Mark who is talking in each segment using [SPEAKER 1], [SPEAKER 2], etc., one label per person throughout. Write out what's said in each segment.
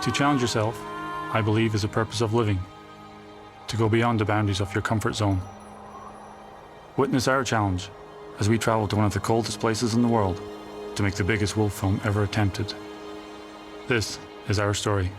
[SPEAKER 1] To challenge yourself, I believe, is the purpose of living. To go beyond the boundaries of your comfort zone. Witness our challenge as we travel to one of the coldest places in the world to make the biggest wolf film ever attempted. This is our story.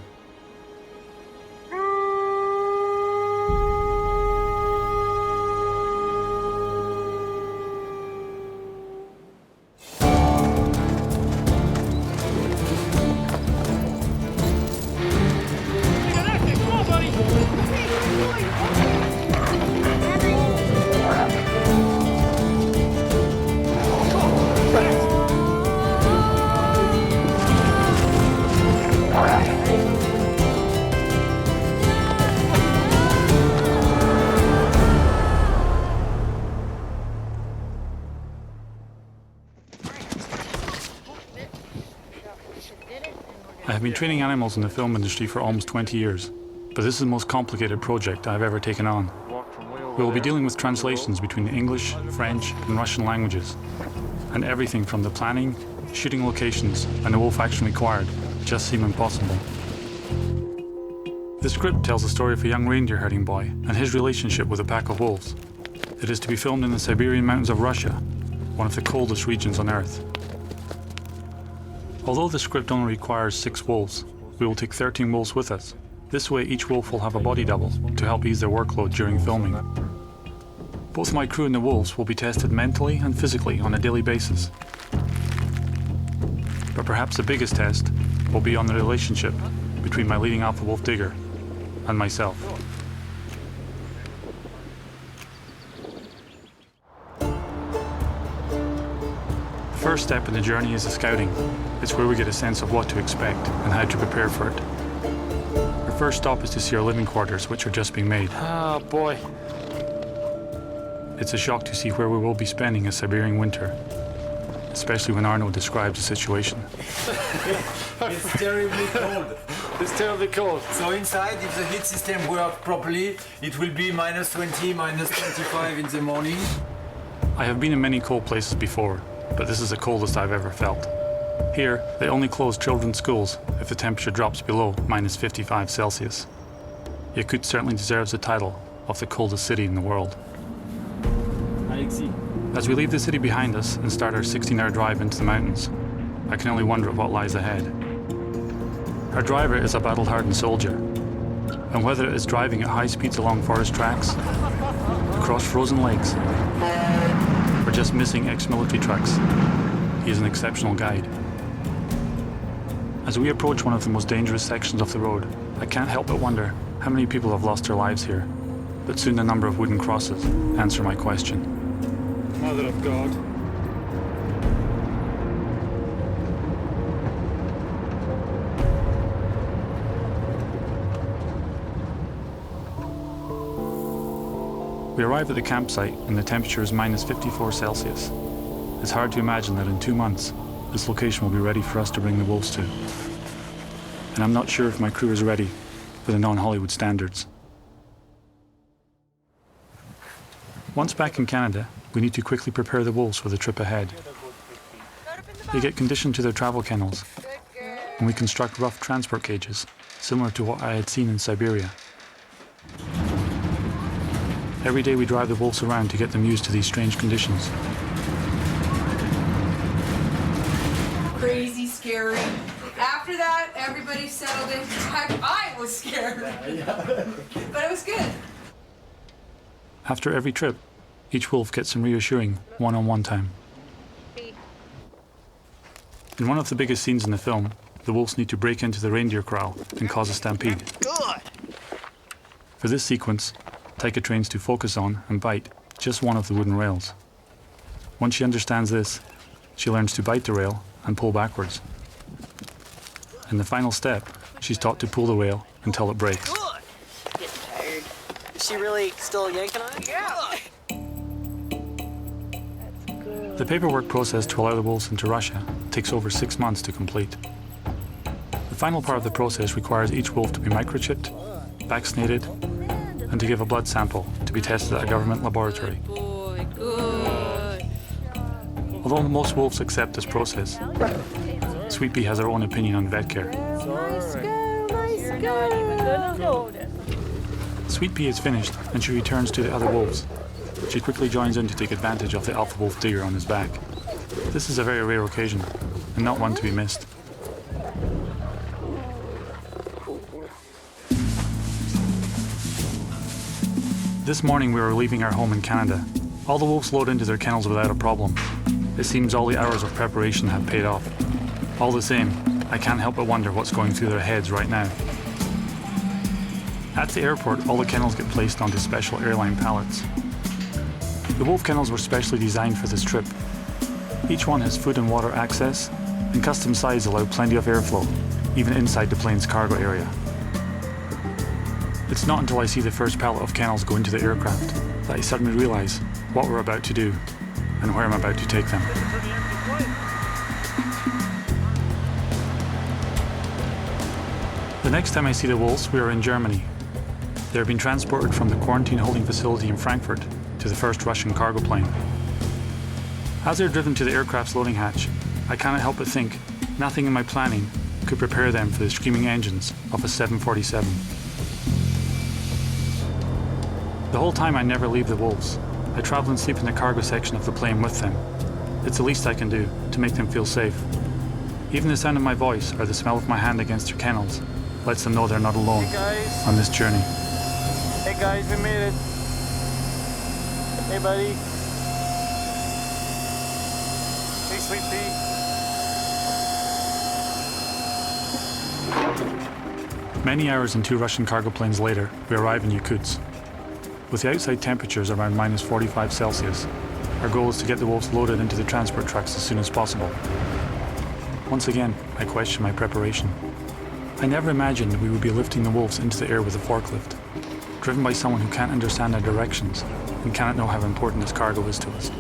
[SPEAKER 1] I have been training animals in the film industry for almost 20 years, but this is the most complicated project I've ever taken on. We will be dealing with translations between the English, French, and Russian languages, and everything from the planning, shooting locations, and the wolf action required just seem impossible. The script tells the story of a young reindeer herding boy and his relationship with a pack of wolves. It is to be filmed in the Siberian mountains of Russia, one of the coldest regions on Earth. Although the script only requires 6 wolves, we will take 13 wolves with us. This way each wolf will have a body double to help ease their workload during filming. Both my crew and the wolves will be tested mentally and physically on a daily basis. But perhaps the biggest test will be on the relationship between my leading alpha wolf Digger and myself. The first step in the journey is the scouting. It's where we get a sense of what to expect and how to prepare for it. Our first stop is to see our living quarters, which are just being made.
[SPEAKER 2] Oh boy.
[SPEAKER 1] It's a shock to see where we will be spending a Siberian winter, especially when Arno describes the situation.
[SPEAKER 3] It's terribly cold.
[SPEAKER 2] It's terribly cold.
[SPEAKER 3] So inside, if the heat system works properly, it will be -20, -25 in the morning.
[SPEAKER 1] I have been in many cold places before, but this is the coldest I've ever felt. Here, they only close children's schools if the temperature drops below -55 Celsius. Yakut certainly deserves the title of the coldest city in the world.
[SPEAKER 2] Alexis.
[SPEAKER 1] As we leave the city behind us and start our 16-hour drive into the mountains, I can only wonder what lies ahead. Our driver is a battle-hardened soldier, and whether it is driving at high speeds along forest tracks, across frozen lakes, or just missing ex-military trucks, he is an exceptional guide. As we approach one of the most dangerous sections of the road, I can't help but wonder how many people have lost their lives here, but soon the number of wooden crosses answer my question.
[SPEAKER 2] Mother of God.
[SPEAKER 1] We arrive at the campsite and the temperature is -54 Celsius. It's hard to imagine that in 2 months, this location will be ready for us to bring the wolves to. And I'm not sure if my crew is ready for the non-Hollywood standards. Once back in Canada, we need to quickly prepare the wolves for the trip ahead. They get conditioned to their travel kennels, and we construct rough transport cages, similar to what I had seen in Siberia. Every day we drive the wolves around to get them used to these strange conditions.
[SPEAKER 4] Crazy, scary. After that, everybody settled in. I was scared, but it was good.
[SPEAKER 1] After every trip, each wolf gets some reassuring one-on-one time. In one of the biggest scenes in the film, the wolves need to break into the reindeer corral and cause a stampede.
[SPEAKER 3] Good.
[SPEAKER 1] For this sequence, Taika trains to focus on and bite just one of the wooden rails. Once she understands this, she learns to bite the rail and pull backwards. In the final step, she's taught to pull the rail until it breaks.
[SPEAKER 5] Good. Getting tired. Is she really still yanking on it?
[SPEAKER 4] Yeah.
[SPEAKER 1] The paperwork process to allow the wolves into Russia takes over 6 months to complete. The final part of the process requires each wolf to be microchipped, vaccinated, and to give a blood sample to be tested at a government laboratory.
[SPEAKER 5] Boy, good.
[SPEAKER 1] Although most wolves accept this process, Sweet Pea has her own opinion on vet care.
[SPEAKER 2] Sorry.
[SPEAKER 6] You're not even gonna notice.
[SPEAKER 1] Sweet Pea is finished and she returns to the other wolves. She quickly joins in to take advantage of the alpha wolf digger on his back. This is a very rare occasion and not one to be missed. This morning we were leaving our home in Canada. All the wolves load into their kennels without a problem. It seems all the hours of preparation have paid off. All the same, I can't help but wonder what's going through their heads right now. At the airport, all the kennels get placed onto special airline pallets. The wolf kennels were specially designed for this trip. Each one has food and water access, and custom sides allow plenty of airflow, even inside the plane's cargo area. It's not until I see the first pallet of kennels go into the aircraft that I suddenly realize what we're about to do and where I'm about to take them. The next time I see the wolves, we are in Germany. They are being transported from the quarantine holding facility in Frankfurt to the first Russian cargo plane. As they're driven to the aircraft's loading hatch, I cannot help but think nothing in my planning could prepare them for the screaming engines of a 747. The whole time I never leave the wolves. I travel and sleep in the cargo section of the plane with them. It's the least I can do to make them feel safe. Even the sound of my voice or the smell of my hand against their kennels lets them know they're not alone on this journey.
[SPEAKER 2] Hey guys, we made it. Hey buddy. Hey Sweet Pea.
[SPEAKER 1] Many hours and 2 Russian cargo planes later, we arrive in Yakutsk. With the outside temperatures around minus 45 Celsius, our goal is to get the wolves loaded into the transport trucks as soon as possible. Once again, I question my preparation. I never imagined we would be lifting the wolves into the air with a forklift, driven by someone who can't understand our directions and cannot know how important this cargo is to us.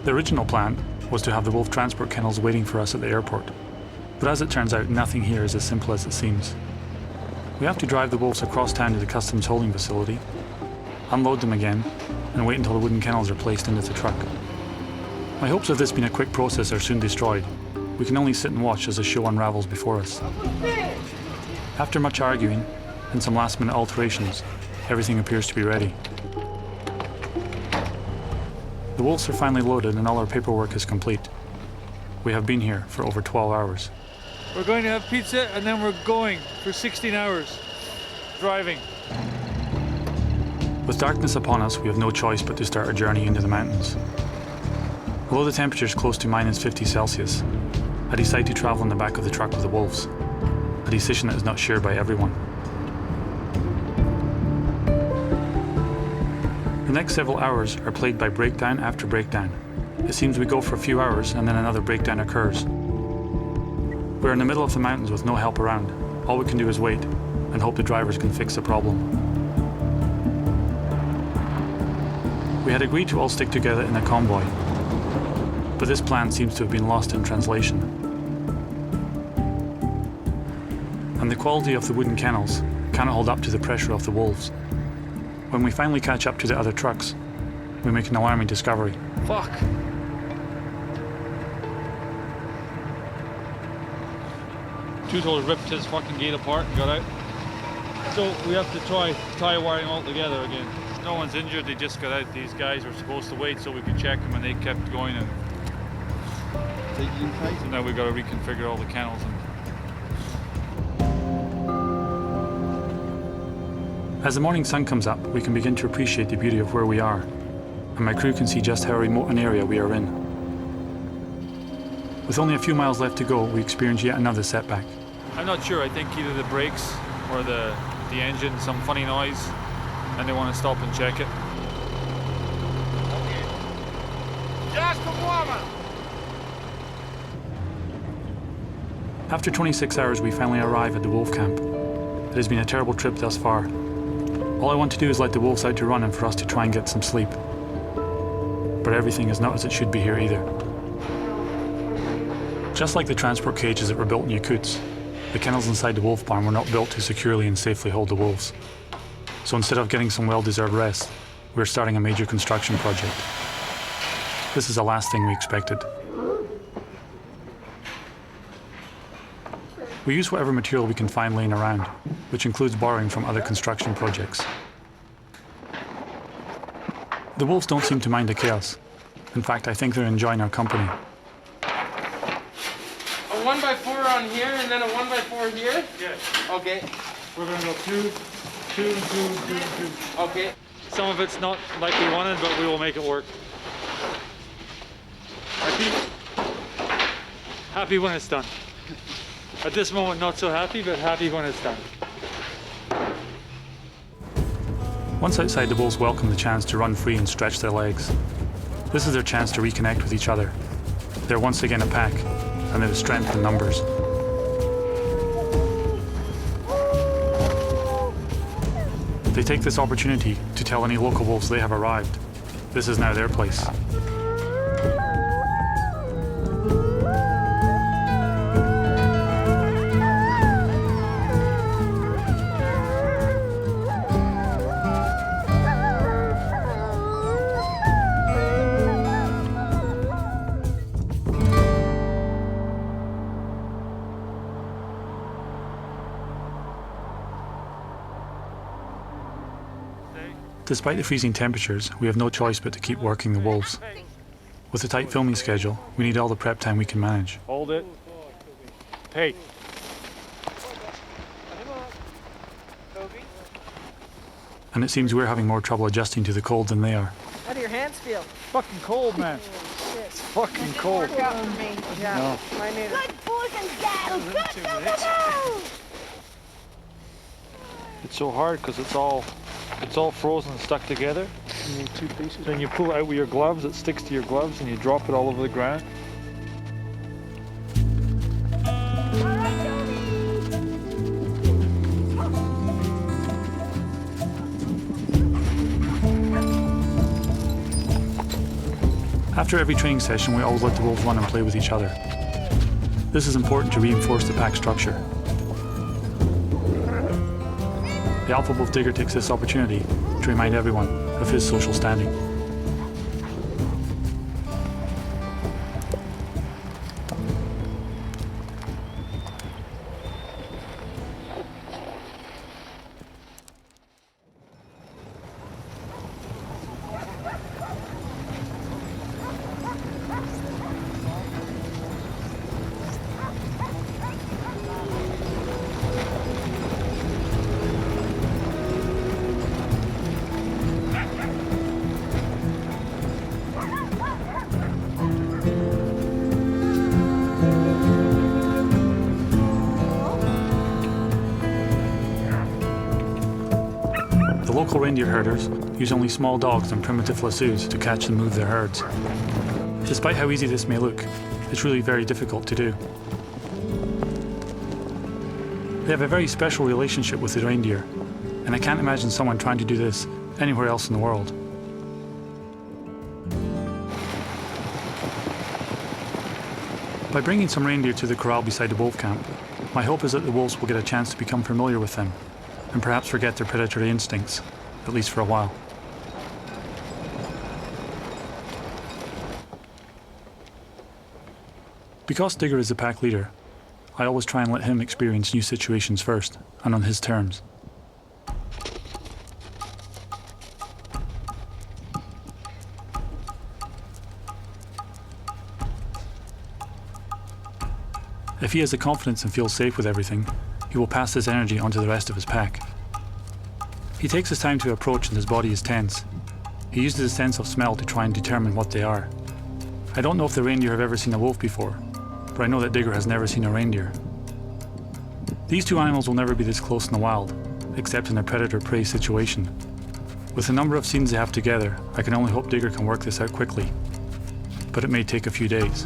[SPEAKER 1] The original plan was to have the wolf transport kennels waiting for us at the airport, but as it turns out, nothing here is as simple as it seems. We have to drive the wolves across town to the customs holding facility, unload them again, and wait until the wooden kennels are placed into the truck. My hopes of this being a quick process are soon destroyed. We can only sit and watch as the show unravels before us. After much arguing and some last-minute alterations, everything appears to be ready. The wolves are finally loaded and all our paperwork is complete. We have been here for over 12 hours.
[SPEAKER 2] We're going to have pizza and then we're going for 16 hours driving.
[SPEAKER 1] With darkness upon us, we have no choice but to start our journey into the mountains. Although the temperature is close to minus 50 Celsius, I decide to travel in the back of the truck with the wolves, a decision that is not shared by everyone. The next several hours are plagued by breakdown after breakdown. It seems we go for a few hours and then another breakdown occurs. We're in the middle of the mountains with no help around. All we can do is wait and hope the drivers can fix the problem. We had agreed to all stick together in a convoy, but this plan seems to have been lost in translation. And the quality of the wooden kennels cannot hold up to the pressure of the wolves. When we finally catch up to the other trucks, we make an alarming discovery.
[SPEAKER 2] Fuck. Two-toed ripped his fucking gate apart and got out. So we have to try tie wiring all together again. No one's injured, they just got out. These guys were supposed to wait so we could check them and they kept going and so now we've got to reconfigure all the kennels.
[SPEAKER 1] As the morning sun comes up, we can begin to appreciate the beauty of where we are, and my crew can see just how remote an area we are in. With only a few miles left to go, we experience yet another setback.
[SPEAKER 2] I'm not sure, I think either the brakes or the engine, some funny noise, and they want to stop and check it.
[SPEAKER 1] After 26 hours, we finally arrive at the wolf camp. It has been a terrible trip thus far. All I want to do is let the wolves out to run and for us to try and get some sleep. But everything is not as it should be here either. Just like the transport cages that were built in Yakutsk, the kennels inside the wolf barn were not built to securely and safely hold the wolves. So instead of getting some well-deserved rest, we're starting a major construction project. This is the last thing we expected. We use whatever material we can find laying around, which includes borrowing from other construction projects. The wolves don't seem to mind the chaos. In fact, I think they're enjoying our company.
[SPEAKER 7] A 1x4 on here and then a 1x4 here?
[SPEAKER 2] Yes.
[SPEAKER 7] Okay.
[SPEAKER 2] We're going to go two.
[SPEAKER 7] Okay.
[SPEAKER 2] Some of it's not like we wanted, but we will make it work. Happy when it's done. At this moment, not so happy, but happy when it's done.
[SPEAKER 1] Once outside, the wolves welcome the chance to run free and stretch their legs. This is their chance to reconnect with each other. They're once again a pack, and there is strength in numbers. They take this opportunity to tell any local wolves they have arrived. This is now their place. Despite the freezing temperatures, we have no choice but to keep working the wolves. With a tight filming schedule, we need all the prep time we can manage.
[SPEAKER 2] Hold it. Hey.
[SPEAKER 1] And it seems we're having more trouble adjusting to the cold than they are.
[SPEAKER 5] How do your hands feel?
[SPEAKER 2] Fucking cold, man. It's fucking cold.
[SPEAKER 5] Yeah, mine neither.
[SPEAKER 6] Good boys and girls. Go.
[SPEAKER 2] It's so hard because it's all frozen and stuck together.
[SPEAKER 8] You need two pieces.
[SPEAKER 2] Then you pull it out with your gloves, it sticks to your gloves, and you drop it all over the ground.
[SPEAKER 1] After every training session, we always let the wolves run and play with each other. This is important to reinforce the pack structure. The alpha wolf Digger takes this opportunity to remind everyone of his social standing. The local reindeer herders use only small dogs and primitive lassos to catch and move their herds. Despite how easy this may look, it's really very difficult to do. They have a very special relationship with the reindeer, and I can't imagine someone trying to do this anywhere else in the world. By bringing some reindeer to the corral beside the wolf camp, my hope is that the wolves will get a chance to become familiar with them and perhaps forget their predatory instincts, at least for a while. Because Digger is the pack leader, I always try and let him experience new situations first, and on his terms. If he has the confidence and feels safe with everything, he will pass this energy onto the rest of his pack. He takes his time to approach and his body is tense. He uses his sense of smell to try and determine what they are. I don't know if the reindeer have ever seen a wolf before, but I know that Digger has never seen a reindeer. These two animals will never be this close in the wild, except in a predator-prey situation. With the number of scenes they have together, I can only hope Digger can work this out quickly, but it may take a few days.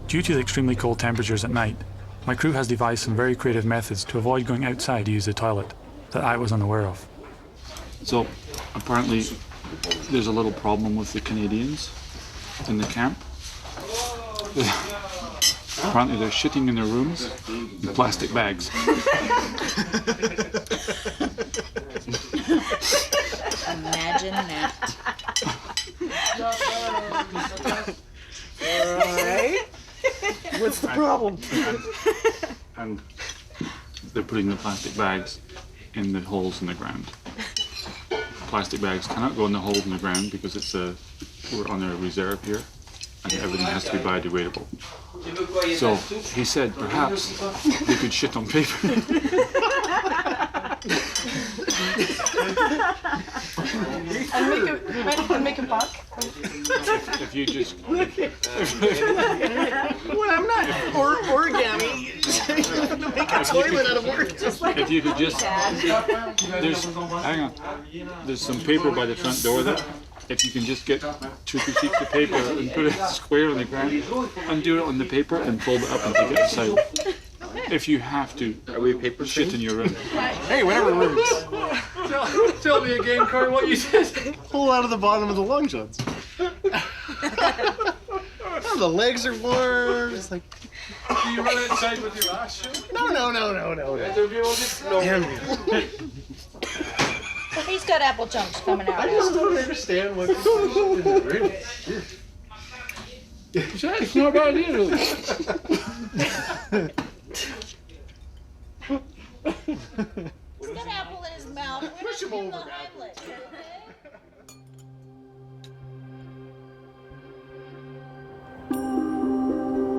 [SPEAKER 1] Due to the extremely cold temperatures at night, my crew has devised some very creative methods to avoid going outside to use the toilet that I was unaware of.
[SPEAKER 9] So apparently there's a little problem with the Canadians in the camp.
[SPEAKER 1] Apparently they're shitting in their rooms in plastic bags.
[SPEAKER 8] Imagine that.
[SPEAKER 9] Alright. What's the problem?
[SPEAKER 1] And they're putting the plastic bags in the holes in the ground. Plastic bags cannot go in the holes in the ground because we're on a reserve here and everything has to be biodegradable. So he said perhaps they could shit on paper.
[SPEAKER 5] and make a buck.
[SPEAKER 1] If you just...
[SPEAKER 9] Well, I'm not origami. To make a toilet out of words.
[SPEAKER 1] If you could just... Hang on. There's some paper by the front door there. If you can just get 2 or 3 sheets of paper and put it square on the ground, undo it on the paper and fold it up and take it outside. If you have to,
[SPEAKER 9] Are we paper
[SPEAKER 1] shit in your room.
[SPEAKER 9] Hey, whatever works.
[SPEAKER 7] Tell me again, Corey, what you said.
[SPEAKER 9] Pull out of the bottom of the long johns. Oh, the legs are warm. It's like,
[SPEAKER 7] Do you run outside with your ass shoe?
[SPEAKER 9] no.
[SPEAKER 8] He's got apple chunks coming out.
[SPEAKER 9] I just don't understand what people do in the room.
[SPEAKER 1] It's not a bad idea, really.
[SPEAKER 8] He's got apple in his mouth.
[SPEAKER 9] Push him over,
[SPEAKER 8] Heimlich, okay?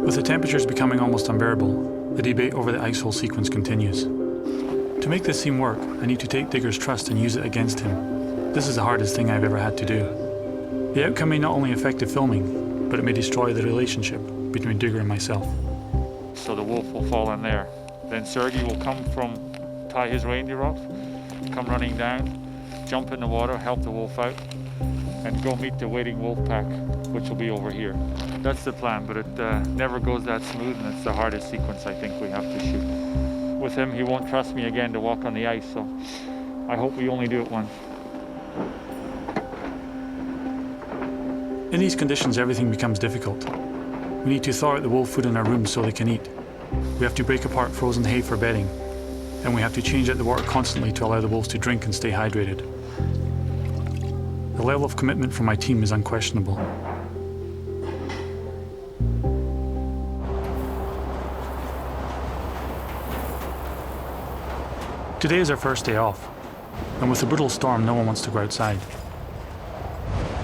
[SPEAKER 1] With the temperatures becoming almost unbearable, the debate over the icehole sequence continues. To make this scene work, I need to take Digger's trust and use it against him. This is the hardest thing I've ever had to do. The outcome may not only affect the filming, but it may destroy the relationship between Digger and myself.
[SPEAKER 2] So the wolf will fall in there. Then Sergey will tie his reindeer off, come running down, jump in the water, help the wolf out, and go meet the waiting wolf pack, which will be over here. That's the plan, but it never goes that smooth, and it's the hardest sequence I think we have to shoot. With him, he won't trust me again to walk on the ice, so I hope we only do it once.
[SPEAKER 1] In these conditions, everything becomes difficult. We need to thaw out the wolf food in our rooms so they can eat. We have to break apart frozen hay for bedding, and we have to change out the water constantly to allow the wolves to drink and stay hydrated. The level of commitment from my team is unquestionable. Today is our first day off, and with the brutal storm, no one wants to go outside.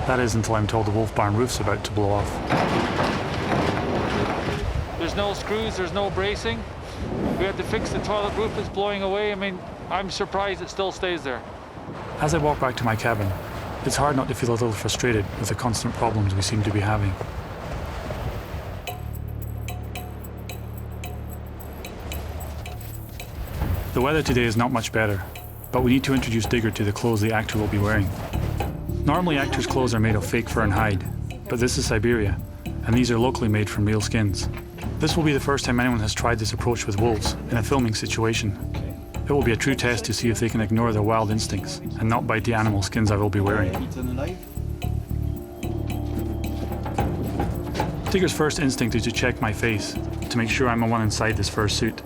[SPEAKER 1] That is until I'm told the wolf barn roof's about to blow off.
[SPEAKER 2] There's no screws, there's no bracing. We had to fix the toilet roof, it's blowing away. I mean, I'm surprised it still stays there.
[SPEAKER 1] As I walk back to my cabin, it's hard not to feel a little frustrated with the constant problems we seem to be having. The weather today is not much better, but we need to introduce Digger to the clothes the actor will be wearing. Normally actors' clothes are made of fake fur and hide, but this is Siberia, and these are locally made from real skins. This will be the first time anyone has tried this approach with wolves in a filming situation. It will be a true test to see if they can ignore their wild instincts and not bite the animal skins I will be wearing. Digger's first instinct is to check my face, to make sure I'm the one inside this fur suit.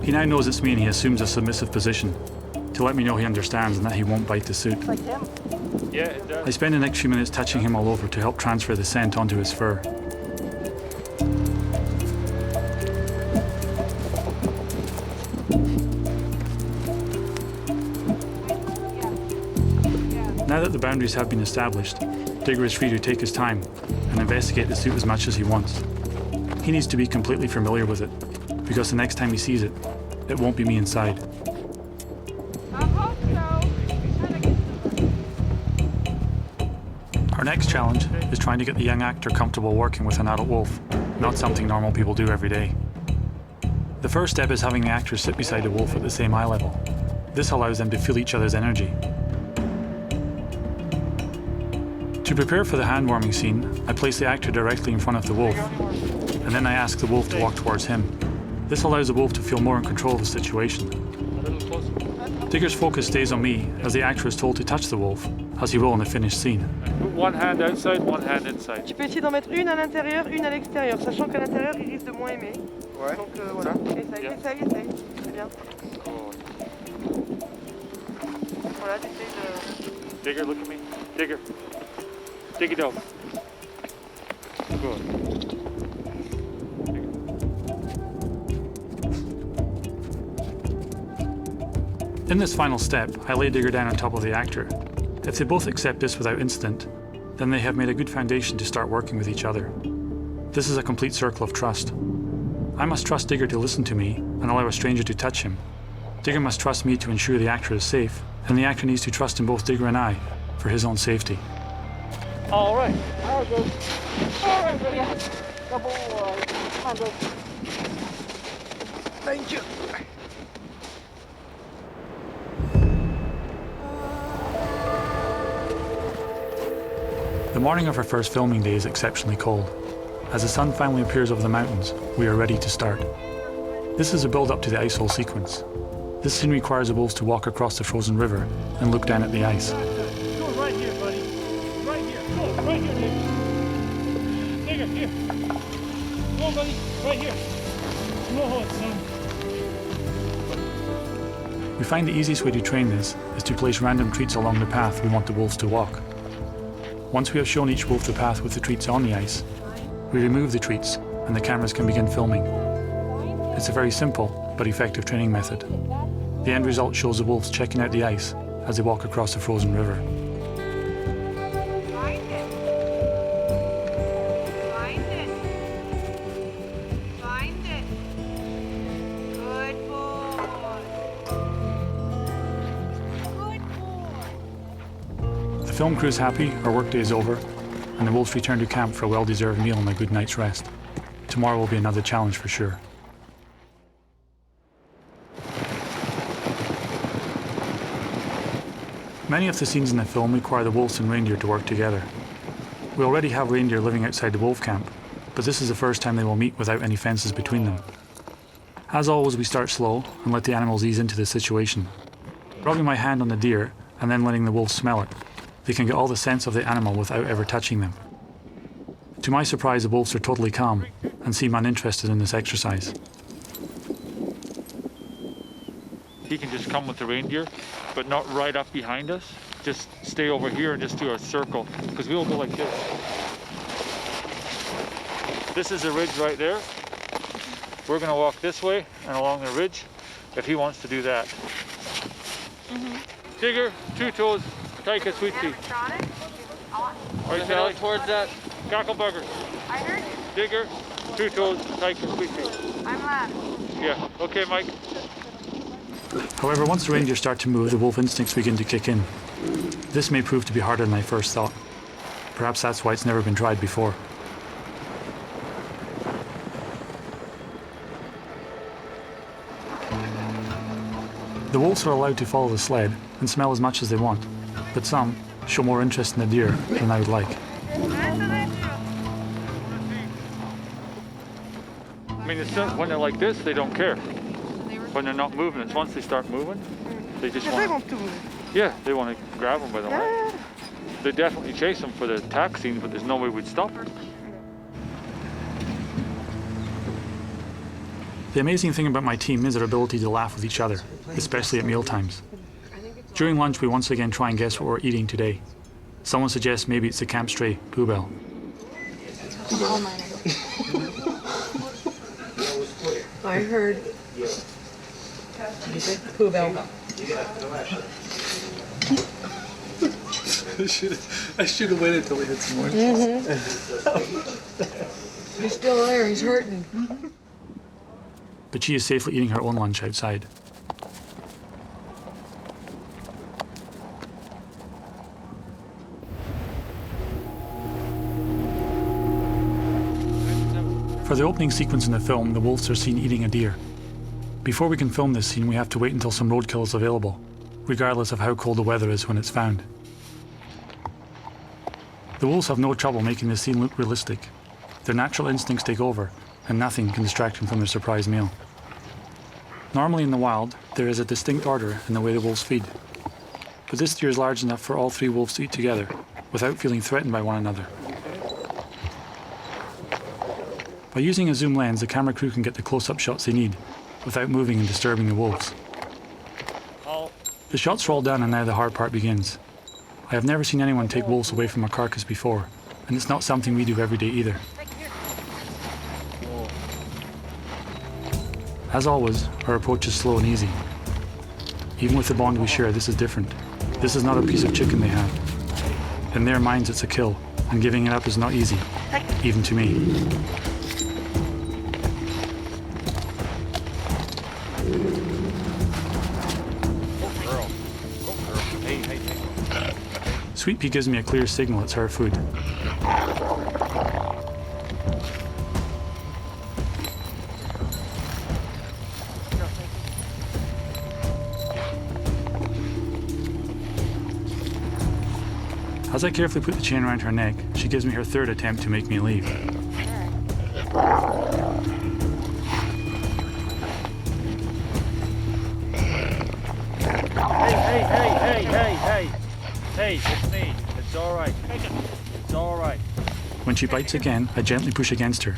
[SPEAKER 1] He now knows it's me and he assumes a submissive position, to let me know he understands and that he won't bite the suit.
[SPEAKER 5] Like him.
[SPEAKER 2] Yeah, it does.
[SPEAKER 1] I spend the next few minutes touching him all over to help transfer the scent onto his fur. Now that the boundaries have been established, Digger is free to take his time and investigate the suit as much as he wants. He needs to be completely familiar with it, because the next time he sees it, it won't be me inside. Our next challenge is trying to get the young actor comfortable working with an adult wolf, not something normal people do every day. The first step is having the actors sit beside the wolf at the same eye level. This allows them to feel each other's energy. To prepare for the hand warming scene, I place the actor directly in front of the wolf, and then I ask the wolf to walk towards him. This allows the wolf to feel more in control of the situation.
[SPEAKER 2] A little closer.
[SPEAKER 1] Digger's focus stays on me as the actor is told to touch the wolf, as he will in the finished scene.
[SPEAKER 2] Put one hand outside, one hand inside.
[SPEAKER 7] Tu peux essayer d'en mettre une à l'intérieur, une à l'extérieur, sachant qu'à l'intérieur, il risque de moins aimer.
[SPEAKER 2] Ouais.
[SPEAKER 7] Donc voilà, essaye. C'est bien. Voilà, t'essayes de...
[SPEAKER 2] Digger, look at me. Digger. Dig it out. Good.
[SPEAKER 1] In this final step, I lay Digger down on top of the actor. If they both accept this without incident, then they have made a good foundation to start working with each other. This is a complete circle of trust. I must trust Digger to listen to me and allow a stranger to touch him. Digger must trust me to ensure the actor is safe, and the actor needs to trust in both Digger and I for his own safety.
[SPEAKER 2] All right.
[SPEAKER 7] All right, buddy. Come on, bud. Thank you.
[SPEAKER 1] The morning of our first filming day is exceptionally cold. As the sun finally appears over the mountains, we are ready to start. This is a build-up to the icehole sequence. This scene requires the wolves to walk across the frozen river and look down at the ice.
[SPEAKER 2] Go right here, buddy. Right here. Go right here, Digger. Digger, here. Come on, buddy. Right here. Whoa, son.
[SPEAKER 1] We find the easiest way to train this is to place random treats along the path we want the wolves to walk. Once we have shown each wolf the path with the treats on the ice, we remove the treats and the cameras can begin filming. It's a very simple but effective training method. The end result shows the wolves checking out the ice as they walk across the frozen river.
[SPEAKER 4] Find it. Find it. Find it. Good boy. Good boy.
[SPEAKER 1] The film crew's happy, our workday is over, and the wolves return to camp for a well-deserved meal and a good night's rest. Tomorrow will be another challenge for sure. Many of the scenes in the film require the wolves and reindeer to work together. We already have reindeer living outside the wolf camp, but this is the first time they will meet without any fences between them. As always, we start slow and let the animals ease into the situation. Rubbing my hand on the deer and then letting the wolves smell it, they can get all the sense of the animal without ever touching them. To my surprise, the wolves are totally calm and seem uninterested in this exercise.
[SPEAKER 2] He can just come with the reindeer, but not right up behind us. Just stay over here and just do a circle, because we'll go like this. This is a ridge right there. We're going to walk this way and along the ridge if he wants to do that. Digger, 2 toes, take a sweet pea. Right, Sally?
[SPEAKER 7] Towards that.
[SPEAKER 2] Cacklebugger.
[SPEAKER 4] I heard you.
[SPEAKER 2] Digger, 2 toes, take a sweet pea.
[SPEAKER 4] I'm left.
[SPEAKER 2] Yeah, okay, Mike.
[SPEAKER 1] However, once the reindeer start to move, the wolf instincts begin to kick in. This may prove to be harder than I first thought. Perhaps that's why it's never been tried before. The wolves are allowed to follow the sled and smell as much as they want, but some show more interest in the deer than I would like.
[SPEAKER 2] I mean, when they're like this, they don't care. When they're not moving, it's once they start moving, they just want to... Yeah, they want to grab them by the leg. They definitely chase them for the attack scene, but there's no way we'd stop them.
[SPEAKER 1] The amazing thing about my team is their ability to laugh with each other, especially at meal times. During lunch, we once again try and guess what we're eating today. Someone suggests maybe it's the camp stray, Poobell.
[SPEAKER 5] I heard Poobell.
[SPEAKER 9] I should have waited until we had some more.
[SPEAKER 5] He's still there, he's hurting.
[SPEAKER 1] But she is safely eating her own lunch outside. For the opening sequence in the film, the wolves are seen eating a deer. Before we can film this scene, we have to wait until some roadkill is available, regardless of how cold the weather is when it's found. The wolves have no trouble making this scene look realistic. Their natural instincts take over, and nothing can distract them from their surprise meal. Normally in the wild, there is a distinct order in the way the wolves feed. But this deer is large enough for all 3 wolves to eat together, without feeling threatened by one another. By using a zoom lens, the camera crew can get the close-up shots they need, without moving and disturbing the wolves. The shots roll down and now the hard part begins. I have never seen anyone take wolves away from a carcass before, and it's not something we do every day either. As always, our approach is slow and easy. Even with the bond we share, this is different. This is not a piece of chicken they have. In their minds, it's a kill, and giving it up is not easy, even to me. Sweet Pea gives me a clear signal it's her food. As I carefully put the chain around her neck, she gives me her 3rd attempt to make me leave.
[SPEAKER 2] Hey, it's me. It's all right. It's all right.
[SPEAKER 1] When she bites again, I gently push against her.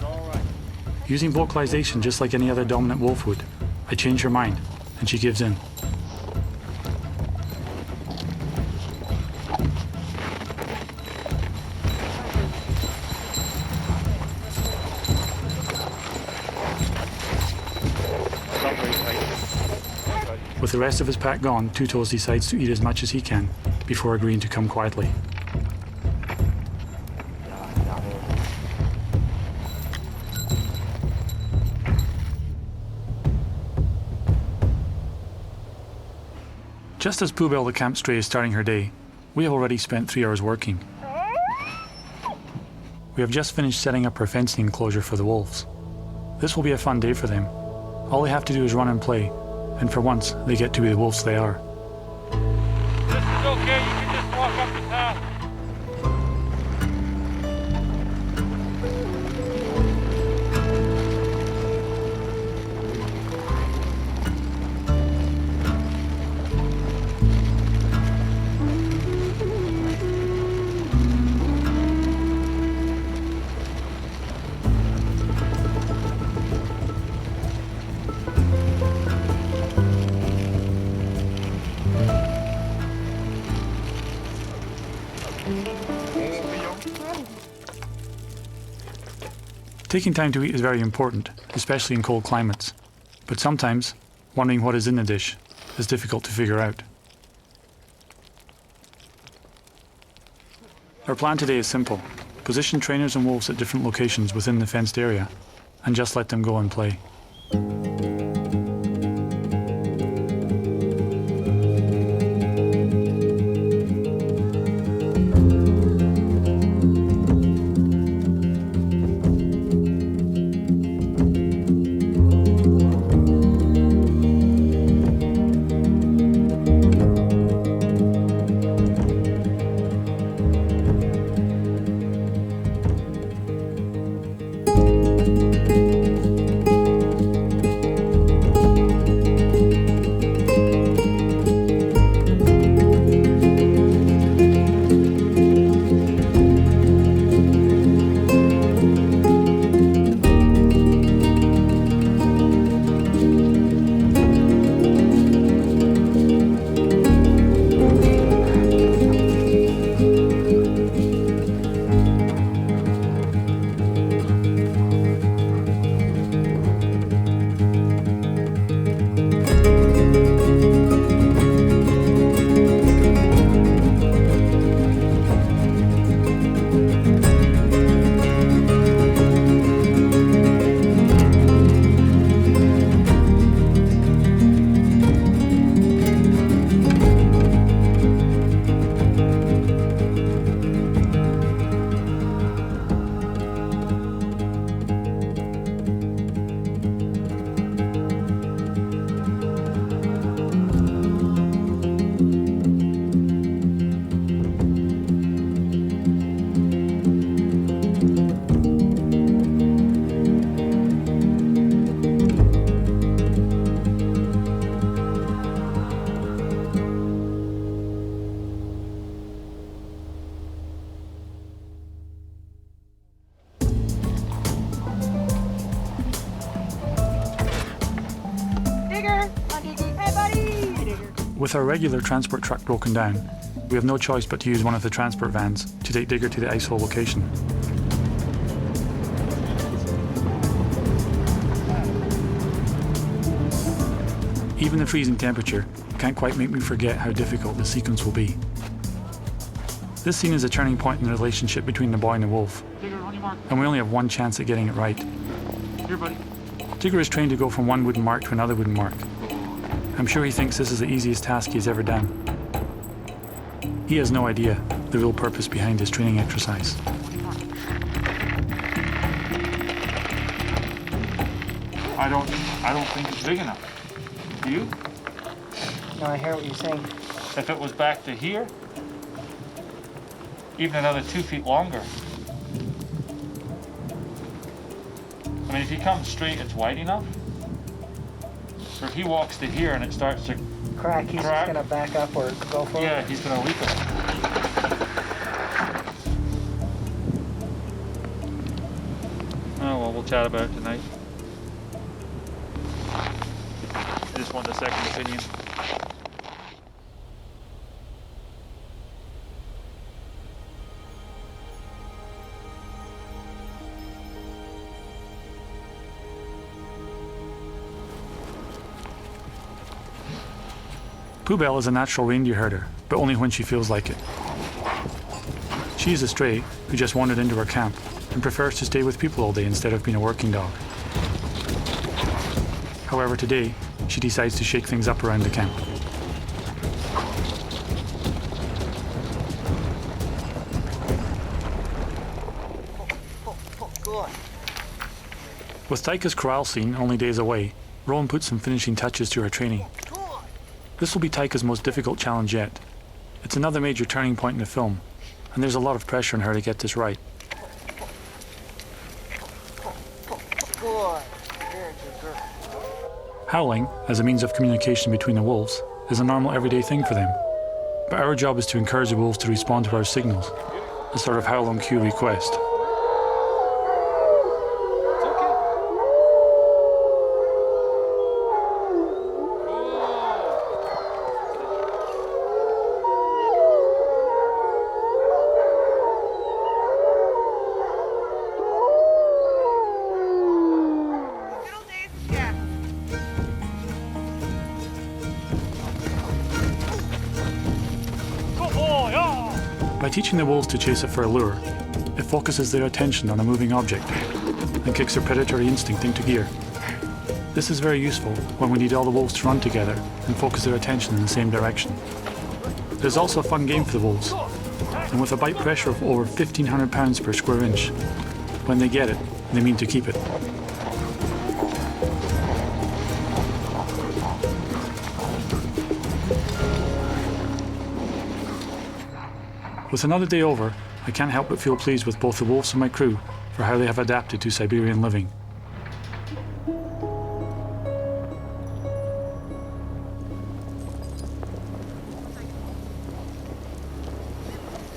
[SPEAKER 1] Using vocalization just like any other dominant wolf would, I change her mind, and she gives in. With the rest of his pack gone, Two Toes decides to eat as much as he can, before agreeing to come quietly. Just as Pooh Bell the camp stray is starting her day, we have already spent 3 hours working. We have just finished setting up our fencing enclosure for the wolves. This will be a fun day for them. All they have to do is run and play, and for once, they get to be the wolves they are.
[SPEAKER 2] This is okay, you can just walk up the path.
[SPEAKER 1] Taking time to eat is very important, especially in cold climates. But sometimes, wondering what is in the dish is difficult to figure out. Our plan today is simple. Position trainers and wolves at different locations within the fenced area, and just let them go and play. With our regular transport truck broken down, we have no choice but to use one of the transport vans to take Digger to the icehole location. Even the freezing temperature can't quite make me forget how difficult this sequence will be. This scene is a turning point in the relationship between the boy and the wolf, and we only have one chance at getting it right.
[SPEAKER 2] Here, buddy.
[SPEAKER 1] Digger is trained to go from one wooden mark to another wooden mark. I'm sure he thinks this is the easiest task he's ever done. He has no idea the real purpose behind his training exercise.
[SPEAKER 2] I don't think it's big enough. Do you?
[SPEAKER 5] No, I hear what you're saying.
[SPEAKER 2] If it was back to here, even another 2 feet longer. I mean, if he comes straight, it's wide enough. Or if he walks to here and it starts to
[SPEAKER 5] Crack, he's just gonna back up or go forward.
[SPEAKER 2] yeah, he's gonna leap it. Oh well, we'll chat about it tonight. I just want a second opinion.
[SPEAKER 1] Poobelle is a natural reindeer herder, but only when she feels like it. She is a stray who just wandered into her camp and prefers to stay with people all day instead of being a working dog. However, today, she decides to shake things up around the camp. With Taika's corral scene only days away, Rowan puts some finishing touches to her training. This will be Taika's most difficult challenge yet. It's another major turning point in the film, and there's a lot of pressure on her to get this right. Howling, as a means of communication between the wolves, is a normal everyday thing for them. But our job is to encourage the wolves to respond to our signals, a sort of howl on cue request. By teaching the wolves to chase it for a lure, it focuses their attention on a moving object and kicks their predatory instinct into gear. This is very useful when we need all the wolves to run together and focus their attention in the same direction. There's also a fun game for the wolves, and with a bite pressure of over 1,500 pounds per square inch, when they get it, they mean to keep it. With another day over, I can't help but feel pleased with both the wolves and my crew for how they have adapted to Siberian living.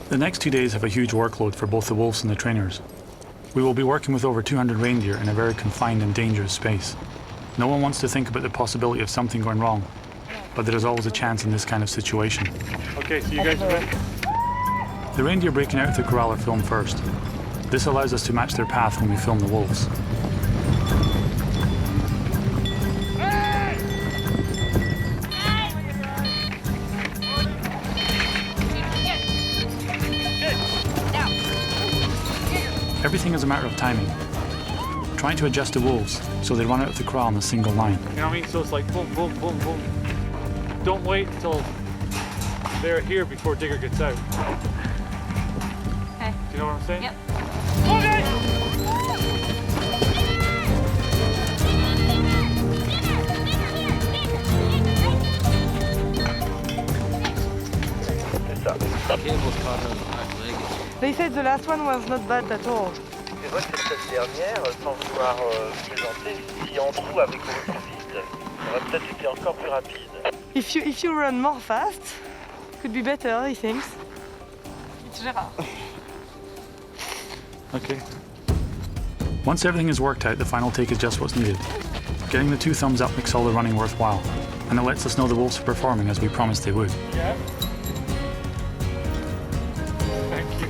[SPEAKER 1] The next 2 days have a huge workload for both the wolves and the trainers. We will be working with over 200 reindeer in a very confined and dangerous space. No one wants to think about the possibility of something going wrong, but there is always a chance in this kind of situation.
[SPEAKER 2] Okay, so you guys are ready?
[SPEAKER 1] The reindeer breaking out of the corral are filmed first. This allows us to match their path when we film the wolves. Everything is a matter of timing. Trying to adjust the wolves so they run out of the corral in a single line.
[SPEAKER 2] You know what I mean? So it's like boom, boom, boom, boom. Don't wait until they're here before Digger gets out.
[SPEAKER 8] Okay.
[SPEAKER 2] Do you know what I'm saying?
[SPEAKER 8] Yep.
[SPEAKER 2] Okay!
[SPEAKER 10] They said the last one was not bad at all.
[SPEAKER 11] C'est vrai que cette dernière, sans vouloir plaisanter, si en dessous avec le vide, ça aurait peut-être été encore plus rapide.
[SPEAKER 10] If you run more fast, could be better, he thinks. It's Gérard.
[SPEAKER 1] Okay. Once everything is worked out, the final take is just what's needed. Getting the 2 thumbs up makes all the running worthwhile, and it lets us know the wolves are performing as we promised they would.
[SPEAKER 2] Yeah. Thank you.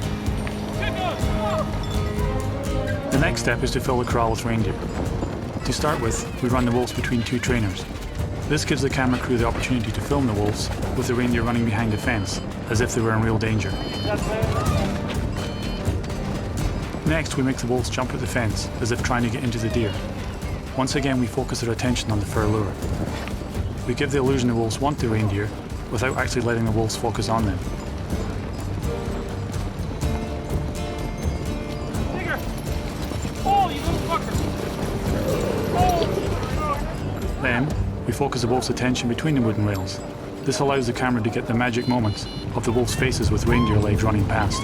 [SPEAKER 1] The next step is to fill the corral with reindeer. To start with, we run the wolves between two trainers. This gives the camera crew the opportunity to film the wolves with the reindeer running behind the fence, as if they were in real danger. Next, we make the wolves jump at the fence, as if trying to get into the deer. Once again, we focus our attention on the fur lure. We give the illusion the wolves want the reindeer, without actually letting the wolves focus on them.
[SPEAKER 2] Digger! Oh, you little fucker! Oh!
[SPEAKER 1] Then, we focus the wolves' attention between the wooden rails. This allows the camera to get the magic moments of the wolves' faces with reindeer legs running past.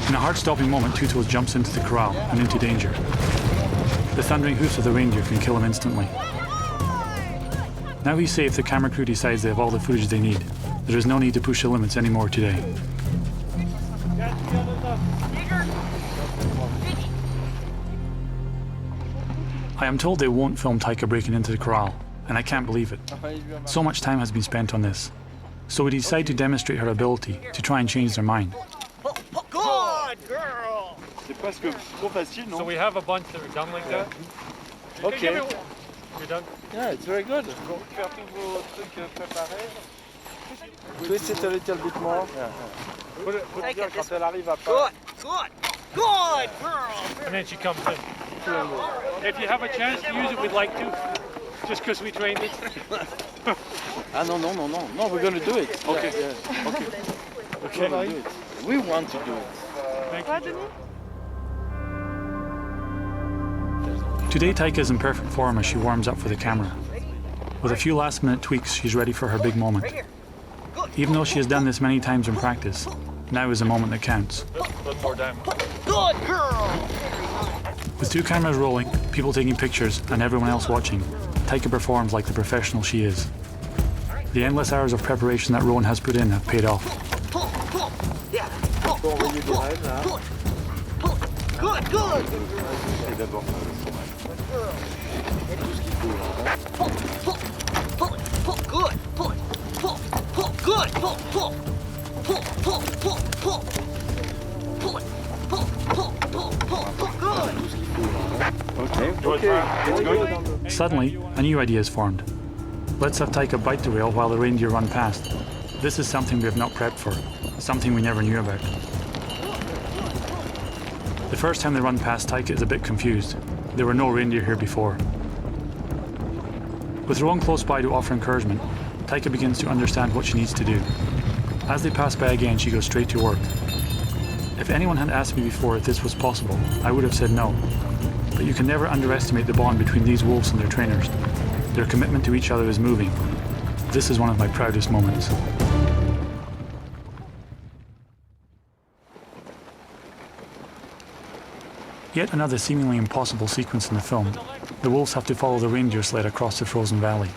[SPEAKER 1] In a heart-stopping moment, Two-Toes jumps into the corral and into danger. The thundering hoofs of the reindeer can kill him instantly. Now he's safe, the camera crew decides they have all the footage they need. There is no need to push the limits anymore today. I am told they won't film Taika breaking into the corral, and I can't believe it. So much time has been spent on this. So we decide to demonstrate her ability to try and change their mind.
[SPEAKER 2] So we have a bunch that are done like that.
[SPEAKER 7] Okay.
[SPEAKER 2] You're done?
[SPEAKER 7] Yeah, it's very good. Twist it a little bit more.
[SPEAKER 2] Put it
[SPEAKER 7] Quand elle arrive à
[SPEAKER 5] Good, good, good girl.
[SPEAKER 2] and then she comes in. If you have a chance to use it, we'd like to. Just because we trained it.
[SPEAKER 7] Ah non, non, non, non. No, we're going to do it.
[SPEAKER 2] Okay.
[SPEAKER 7] Yeah, yeah.
[SPEAKER 2] Okay.
[SPEAKER 7] We're gonna do it. We want to do it.
[SPEAKER 2] Thank you.
[SPEAKER 1] Today Taika is in perfect form as she warms up for the camera. With a few last-minute tweaks, she's ready for her big moment. Even though she has done this many times in practice, now is the moment that counts.
[SPEAKER 2] A little more down.
[SPEAKER 5] Good girl.
[SPEAKER 1] With two cameras rolling, people taking pictures, and everyone else watching, Taika performs like the professional she is. The endless hours of preparation that Rowan has put in have paid off.
[SPEAKER 5] Good, good.
[SPEAKER 1] Suddenly, a new idea is formed. Let's have Taika bite the rail while the reindeer run past. This is something we have not prepped for, something we never knew about. The first time they run past, Taika is a bit confused. There were no reindeer here before. With Rowan close by to offer encouragement, Taika begins to understand what she needs to do. As they pass by again, she goes straight to work. If anyone had asked me before if this was possible, I would have said no. But you can never underestimate the bond between these wolves and their trainers. Their commitment to each other is moving. This is one of my proudest moments. Yet another seemingly impossible sequence in the film. The wolves have to follow the reindeer sled across the frozen valley.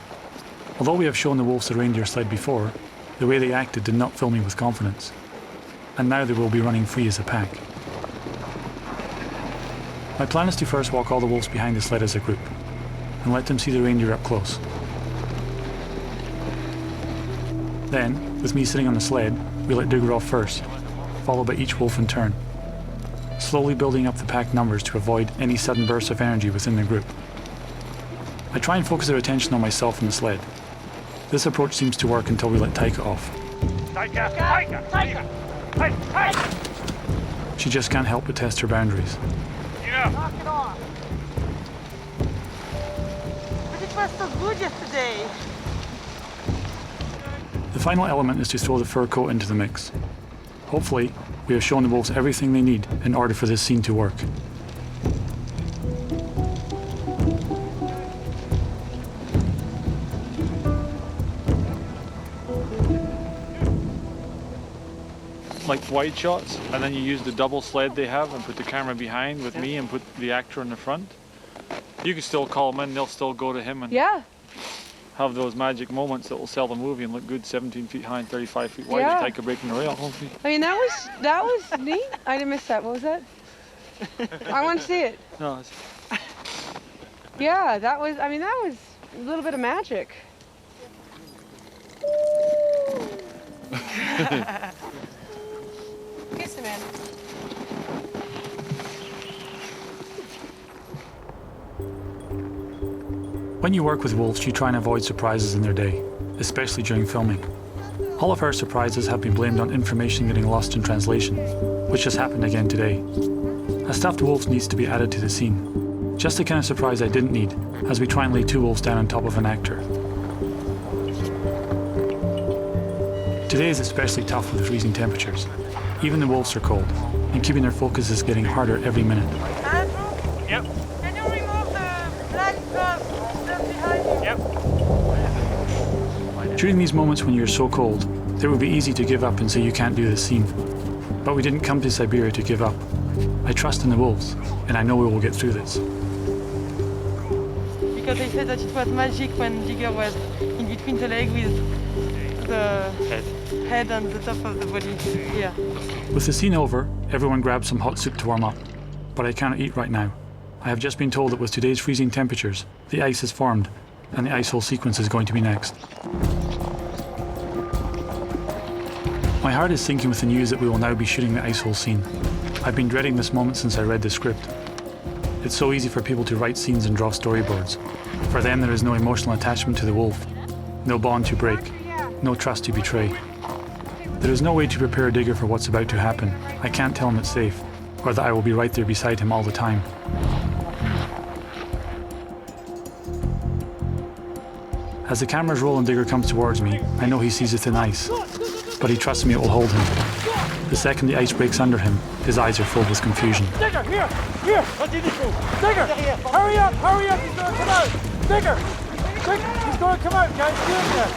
[SPEAKER 1] Although we have shown the wolves the reindeer sled before, the way they acted did not fill me with confidence. And now they will be running free as a pack. My plan is to first walk all the wolves behind the sled as a group, and let them see the reindeer up close. Then, with me sitting on the sled, we let Digger off first, followed by each wolf in turn, slowly building up the pack numbers to avoid any sudden bursts of energy within the group. I try and focus their attention on myself and the sled. This approach seems to work until we let Taika off.
[SPEAKER 2] Taika! Taika! Taika! Taika!
[SPEAKER 1] She just can't help but test her boundaries.
[SPEAKER 2] Yeah.
[SPEAKER 10] Knock it off. But it was so good yesterday.
[SPEAKER 1] The final element is to throw the fur coat into the mix. Hopefully, we have shown the wolves everything they need in order for this scene to work.
[SPEAKER 2] Like wide shots, and then you use the double sled they have and put the camera behind with me and put the actor in the front. You can still call them in, they'll still go to him and
[SPEAKER 10] Yeah.
[SPEAKER 2] have those magic moments that will sell the movie and look good 17 feet high and 35 feet wide.
[SPEAKER 10] Yeah.
[SPEAKER 2] Take a break in the rail, hopefully.
[SPEAKER 10] I mean, that was neat. I didn't miss that. What was that? I want to see it.
[SPEAKER 2] No, it's...
[SPEAKER 10] Yeah, that was a little bit of magic. Kiss him, man.
[SPEAKER 1] When you work with wolves, you try and avoid surprises in their day, especially during filming. All of our surprises have been blamed on information getting lost in translation, which has happened again today. A stuffed wolf needs to be added to the scene. Just the kind of surprise I didn't need, as we try and lay 2 wolves down on top of an actor. Today is especially tough with freezing temperatures. Even the wolves are cold, and keeping their focus is getting harder every minute.
[SPEAKER 10] Andrew?
[SPEAKER 2] Yep.
[SPEAKER 10] Can you remove the black stuff just behind you?
[SPEAKER 2] Yep.
[SPEAKER 1] During these moments when you're so cold, it would be easy to give up and say you can't do this scene. But we didn't come to Siberia to give up. I trust in the wolves, and I know we will get through this.
[SPEAKER 10] Because they said that it was magic when Digger was in between the leg with the head and the top of the body. Yeah.
[SPEAKER 1] With the scene over, everyone grabs some hot soup to warm up. But I cannot eat right now. I have just been told that with today's freezing temperatures, the ice has formed, and the ice hole sequence is going to be next. My heart is sinking with the news that we will now be shooting the ice hole scene. I've been dreading this moment since I read the script. It's so easy for people to write scenes and draw storyboards. For them there is no emotional attachment to the wolf, no bond to break, no trust to betray. There is no way to prepare Digger for what's about to happen. I can't tell him it's safe, or that I will be right there beside him all the time. As the cameras roll and Digger comes towards me, I know he sees the thin ice, but he trusts me it will hold him. The second the ice breaks under him, his eyes are filled with confusion.
[SPEAKER 2] Digger, here! What did he do? Digger! Hurry up! He's gonna come out! Digger! He's gonna come out, guys! Do it there!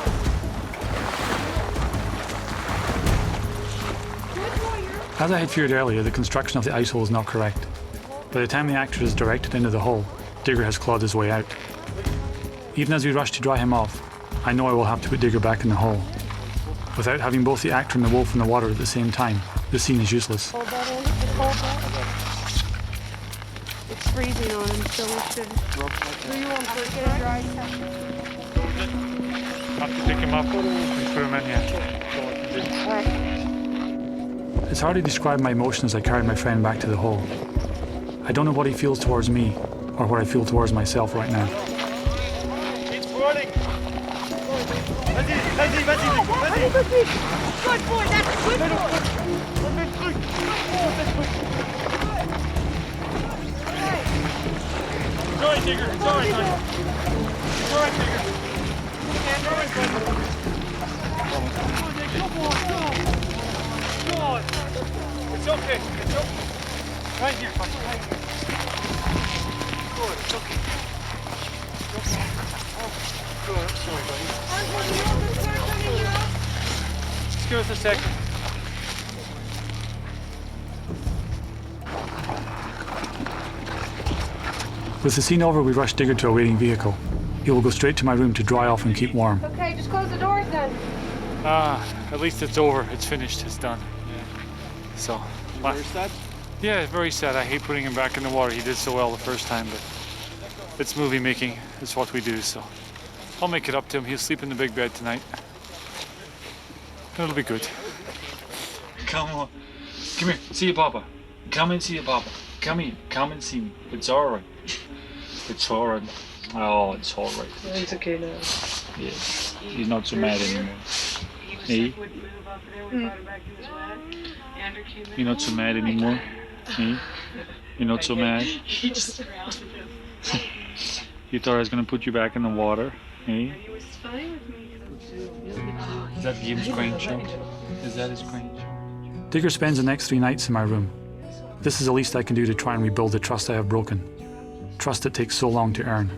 [SPEAKER 1] As I had feared earlier, the construction of the ice hole is not correct. By the time the actor is directed into the hole, Digger has clawed his way out. Even as we rush to dry him off, I know I will have to put Digger back in the hole. Without having both the actor and the wolf in the water at the same time, the scene is useless.
[SPEAKER 10] Hold that in. Just hold that. It's freezing on him, so we should. Do you want to get a dry section?
[SPEAKER 2] Have to pick him up and put him in here.
[SPEAKER 10] Alright.
[SPEAKER 1] It's hard to describe my emotion as I carried my friend back to the hole. I don't know what he feels towards me, or what I feel towards myself right now.
[SPEAKER 2] It's running! Vas-y!
[SPEAKER 8] Good boy, that's a good boy.
[SPEAKER 2] It's alright, Digger. It's alright, Digger. It's alright, Digger. Come on. It's okay. It's okay. Right here, buddy. Right here. Good. It's okay. It's okay. Oh, good. I'm sorry, buddy. Just give us a second.
[SPEAKER 1] With the scene over, we rush Digger to a waiting vehicle. He will go straight to my room to dry off and keep warm.
[SPEAKER 10] Okay, just close the doors then.
[SPEAKER 2] At least it's over. It's finished. It's done. Yeah. So.
[SPEAKER 9] Very sad?
[SPEAKER 2] Yeah, very sad. I hate putting him back in the water. He did so well the first time, but it's movie making. It's what we do, so I'll make it up to him. He'll sleep in the big bed tonight. It'll be good. Come on. Come here. See your papa. Come and see your papa. Come here. Come and see me. It's alright. It's alright. Oh, it's alright.
[SPEAKER 10] It's okay now.
[SPEAKER 2] Yes. He's not so mad anymore. Hey? You're not so mad anymore? Hey? You're not so mad? You thought I was going to put you back in the water? Hey? Is that Jim's crane show? Is that his crane show?
[SPEAKER 1] Digger spends the next 3 nights in my room. This is the least I can do to try and rebuild the trust I have broken. Trust that takes so long to earn.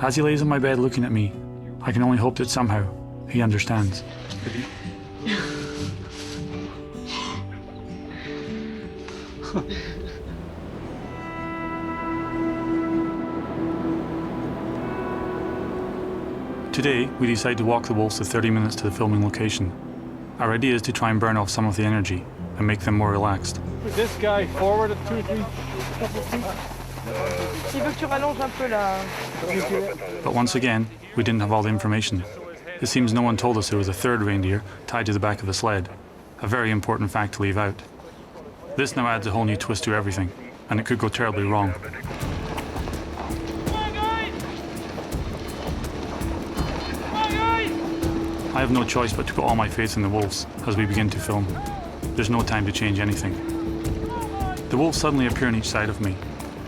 [SPEAKER 1] As he lays on my bed looking at me, I can only hope that somehow he understands. Today, we decide to walk the wolves to 30 minutes to the filming location. Our idea is to try and burn off some of the energy and make them more relaxed.
[SPEAKER 2] Put this guy forward at 2 or 3.
[SPEAKER 10] Il veut que tu rallonges un peu là.
[SPEAKER 1] But once again, we didn't have all the information. It seems no one told us there was a third reindeer tied to the back of the sled. A very important fact to leave out. This now adds a whole new twist to everything, and it could go terribly wrong. I have no choice but to put all my faith in the wolves as we begin to film. There's no time to change anything. The wolves suddenly appear on each side of me.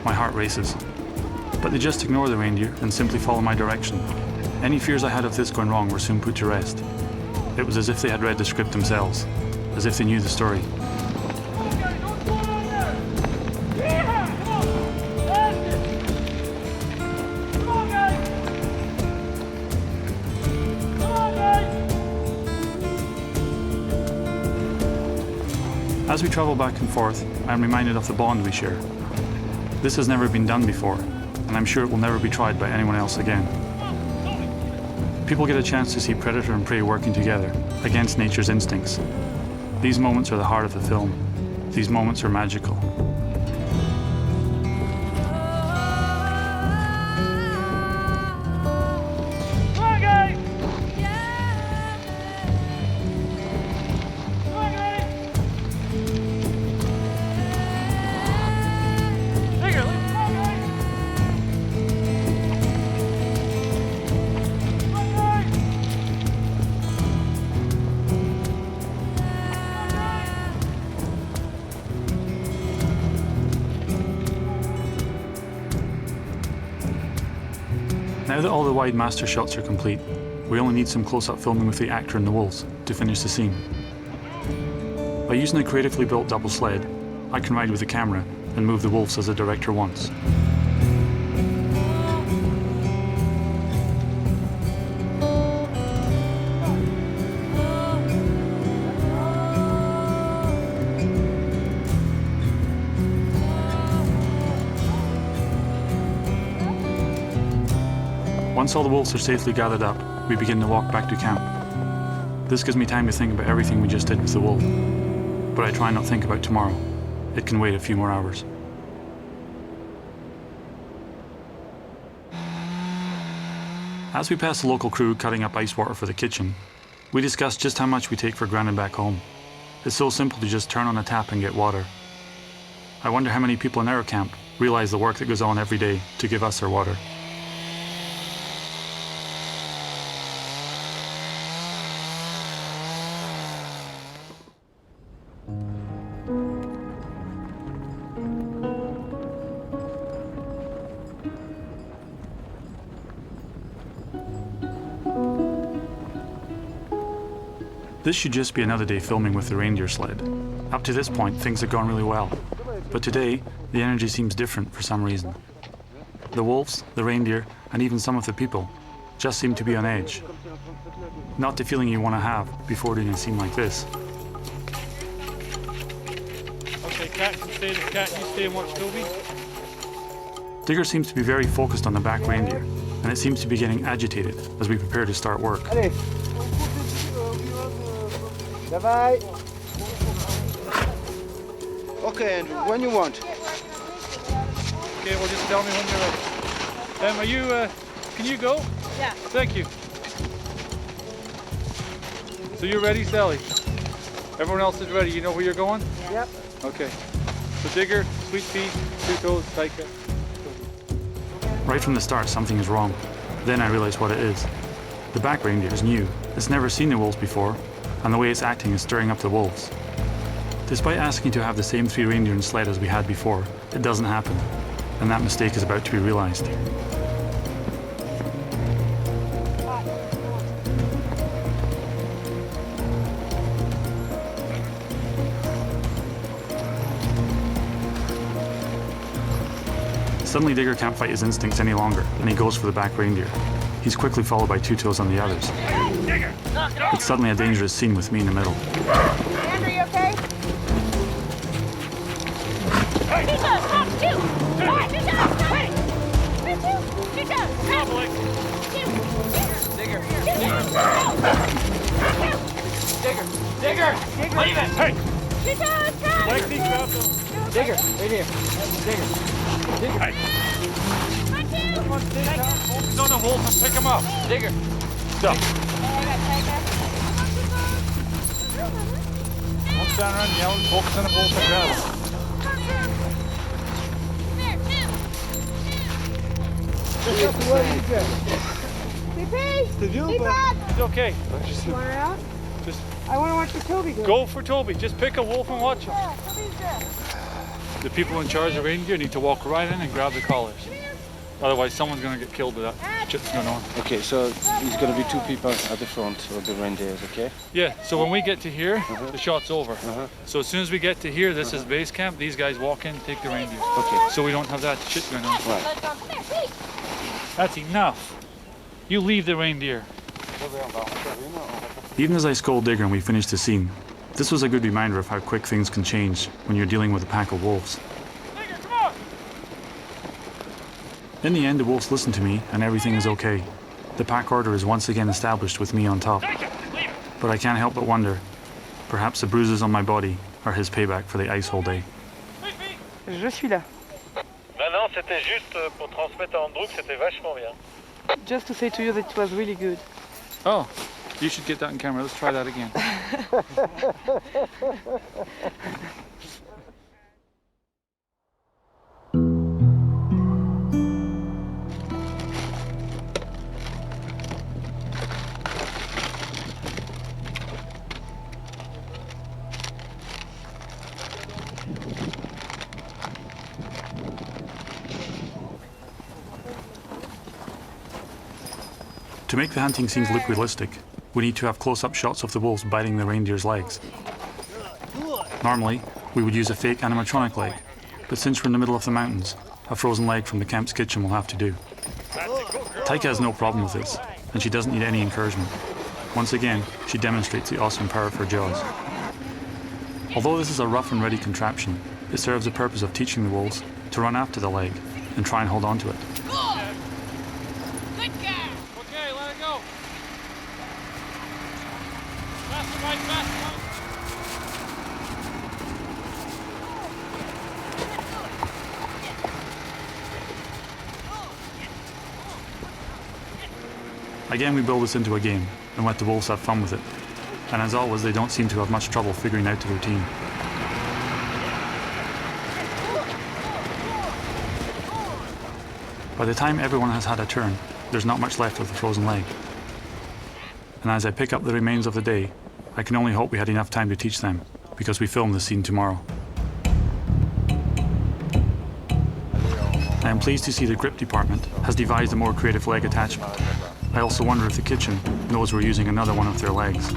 [SPEAKER 1] My heart races. But they just ignore the reindeer and simply follow my direction. Any fears I had of this going wrong were soon put to rest. It was as if they had read the script themselves, as if they knew the story. As we travel back and forth, I am reminded of the bond we share. This has never been done before, and I'm sure it will never be tried by anyone else again. People get a chance to see predator and prey working together against nature's instincts. These moments are the heart of the film. These moments are magical. Now that all the wide master shots are complete, we only need some close-up filming with the actor and the wolves to finish the scene. By using a creatively built double sled, I can ride with the camera and move the wolves as the director wants. Once all the wolves are safely gathered up, we begin to walk back to camp. This gives me time to think about everything we just did with the wolf. But I try not to think about tomorrow. It can wait a few more hours. As we pass the local crew cutting up ice water for the kitchen, we discuss just how much we take for granted back home. It's so simple to just turn on a tap and get water. I wonder how many people in our camp realize the work that goes on every day to give us our water. This should just be another day filming with the reindeer sled. Up to this point, things have gone really well. But today, the energy seems different for some reason. The wolves, the reindeer, and even some of the people just seem to be on edge. Not the feeling you want to have before doing a scene like this.
[SPEAKER 2] Okay, Cat, you stay and watch Toby.
[SPEAKER 1] Digger seems to be very focused on the back reindeer, and it seems to be getting agitated as we prepare to start work.
[SPEAKER 12] Allez. Bye-bye. Okay, Andrew, when you want.
[SPEAKER 2] Okay, well, just tell me when you're ready. Are you, can you go?
[SPEAKER 8] Yeah.
[SPEAKER 2] Thank you. So you're ready, Sally? Everyone else is ready. You know where you're going?
[SPEAKER 8] Yep.
[SPEAKER 2] Okay. So Digger, sweet feet, 2 toes, tight cut.
[SPEAKER 1] Right from the start, something is wrong. Then I realize what it is. The back reindeer is new. It's never seen the wolves before, and the way it's acting is stirring up the wolves. Despite asking to have the same 3 reindeer and sled as we had before, it doesn't happen, and that mistake is about to be realized. Suddenly Digger can't fight his instincts any longer, and he goes for the back reindeer. He's quickly followed by 2 toes on the others. It's suddenly a dangerous scene with me in the middle.
[SPEAKER 6] Andrew, you okay? 2 toes, up, 2! 1, 2 toes, ready! 2 toes, 2 toes, ready! 2, Digger.
[SPEAKER 2] Leave it! Hey!
[SPEAKER 6] She's on track!
[SPEAKER 2] Lexi, grab them.
[SPEAKER 9] Digger, right here. Digger. Digger.
[SPEAKER 2] Hey! Come on, stay down. Focus on the wolf and pick him up.
[SPEAKER 9] Digger.
[SPEAKER 2] Stop. Don't stand around yelling. Focus on the wolf and grab him. It's okay.
[SPEAKER 10] You want her out?
[SPEAKER 2] Just
[SPEAKER 10] I want to watch the Toby go.
[SPEAKER 2] go for Toby. Just pick a wolf and watch him.
[SPEAKER 10] Yeah, Toby's there.
[SPEAKER 2] The people in charge of reindeer need to walk right in and grab the collars. Otherwise, someone's going to get killed with that shit that's going on.
[SPEAKER 12] Okay, so there's going to be two people at the front of the reindeers, okay?
[SPEAKER 2] Yeah, so when we get to here, the shot's over. So as soon as we get to here, this is base camp. These guys walk in, take the reindeer.
[SPEAKER 12] Okay.
[SPEAKER 2] So we don't have that shit going on.
[SPEAKER 12] Right.
[SPEAKER 2] That's enough. You leave the reindeer.
[SPEAKER 1] Even as I scold Digger and we finish the scene, this was a good reminder of how quick things can change when you're dealing with a pack of wolves.
[SPEAKER 2] Digger, come on!
[SPEAKER 1] In the end, the wolves listen to me and everything is okay. The pack order is once again established with me on top. But I can't help but wonder, perhaps the bruises on my body are his payback for the ice hole day.
[SPEAKER 10] Je suis là.
[SPEAKER 11] Non, c'était juste pour transmettre à Andrew que c'était vachement bien.
[SPEAKER 10] Just to say to you that it was really good.
[SPEAKER 2] Oh, you should get that on camera. Let's try that again.
[SPEAKER 1] To make the hunting scenes look realistic, we need to have close-up shots of the wolves biting the reindeer's legs. Normally, we would use a fake animatronic leg, but since we're in the middle of the mountains, a frozen leg from the camp's kitchen will have to do. Taika has no problem with this, and she doesn't need any encouragement. Once again, she demonstrates the awesome power of her jaws. Although this is a rough and ready contraption, it serves the purpose of teaching the wolves to run after the leg and try and hold on to it.
[SPEAKER 2] Okay, let it go. Faster, Mike, faster.
[SPEAKER 1] Again, we build this into a game and let the wolves have fun with it. And as always, they don't seem to have much trouble figuring out the routine. By the time everyone has had a turn, there's not much left of the frozen leg. And as I pick up the remains of the day, I can only hope we had enough time to teach them, because we film this scene tomorrow. I am pleased to see the grip department has devised a more creative leg attachment. I also wonder if the kitchen knows we're using another one of their legs.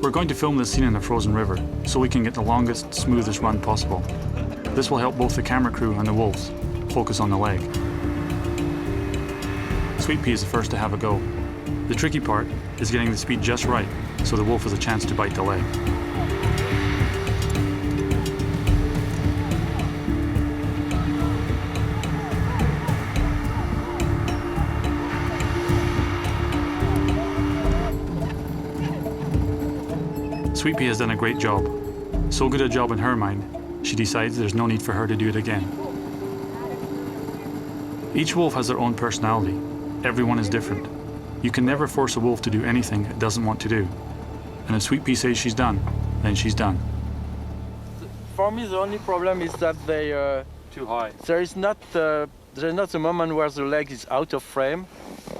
[SPEAKER 1] We're going to film this scene in a frozen river, so we can get the longest, smoothest run possible. This will help both the camera crew and the wolves focus on the leg. Sweet Pea is the first to have a go. The tricky part is getting the speed just right, so the wolf has a chance to bite the leg. Sweet Pea has done a great job. So good a job in her mind, she decides there's no need for her to do it again. Each wolf has their own personality. Everyone is different. You can never force a wolf to do anything it doesn't want to do. And if Sweet Pea says she's done, then she's done.
[SPEAKER 13] For me, the only problem is that they
[SPEAKER 2] too high.
[SPEAKER 13] There's not a moment where the leg is out of frame,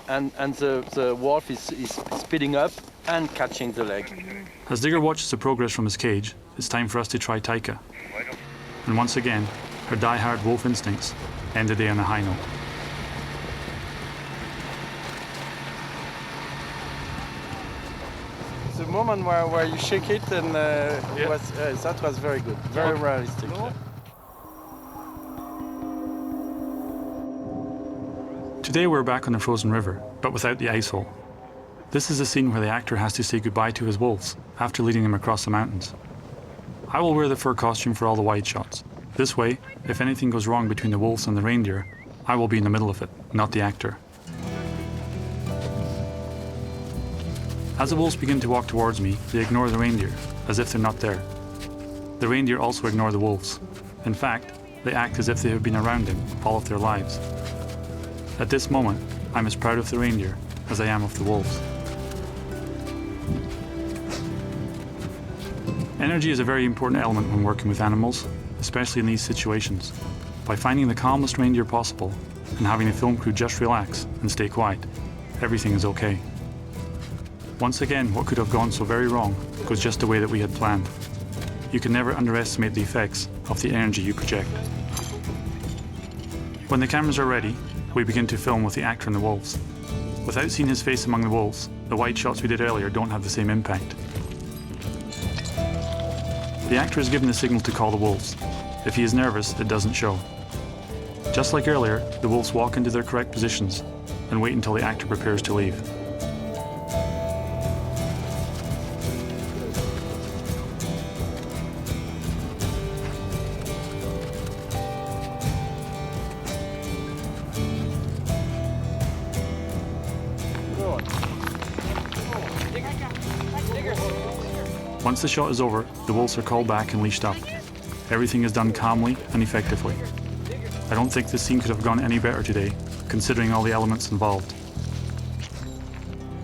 [SPEAKER 13] and the wolf is speeding up and catching the leg.
[SPEAKER 1] As Digger watches the progress from his cage, it's time for us to try Taika. And once again, her die-hard wolf instincts end the day on a high note.
[SPEAKER 13] The moment where you shake it, and that was very good, very realistic.
[SPEAKER 1] Today we're back on the frozen river, but without the ice hole. This is a scene where the actor has to say goodbye to his wolves after leading them across the mountains. I will wear the fur costume for all the wide shots. This way, if anything goes wrong between the wolves and the reindeer, I will be in the middle of it, not the actor. As the wolves begin to walk towards me, they ignore the reindeer, as if they're not there. The reindeer also ignore the wolves. In fact, they act as if they have been around them all of their lives. At this moment, I'm as proud of the reindeer as I am of the wolves. Energy is a very important element when working with animals, especially in these situations. By finding the calmest reindeer possible and having the film crew just relax and stay quiet, everything is okay. Once again, what could have gone so very wrong goes just the way that we had planned. You can never underestimate the effects of the energy you project. When the cameras are ready, we begin to film with the actor and the wolves. Without seeing his face among the wolves, the wide shots we did earlier don't have the same impact. The actor is given the signal to call the wolves. If he is nervous, it doesn't show. Just like earlier, the wolves walk into their correct positions and wait until the actor prepares to leave. Once the shot is over, the wolves are called back and leashed up. Everything is done calmly and effectively. I don't think this scene could have gone any better today, considering all the elements involved.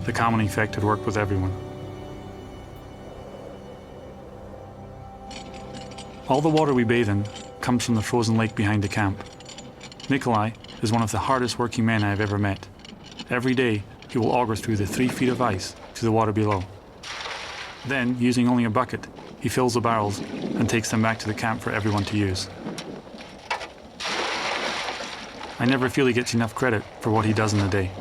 [SPEAKER 1] The calming effect had worked with everyone. All the water we bathe in comes from the frozen lake behind the camp. Nicolas is one of the hardest working men I have ever met. Every day, he will auger through the 3 feet of ice to the water below. Then, using only a bucket, he fills the barrels and takes them back to the camp for everyone to use. I never feel he gets enough credit for what he does in a day.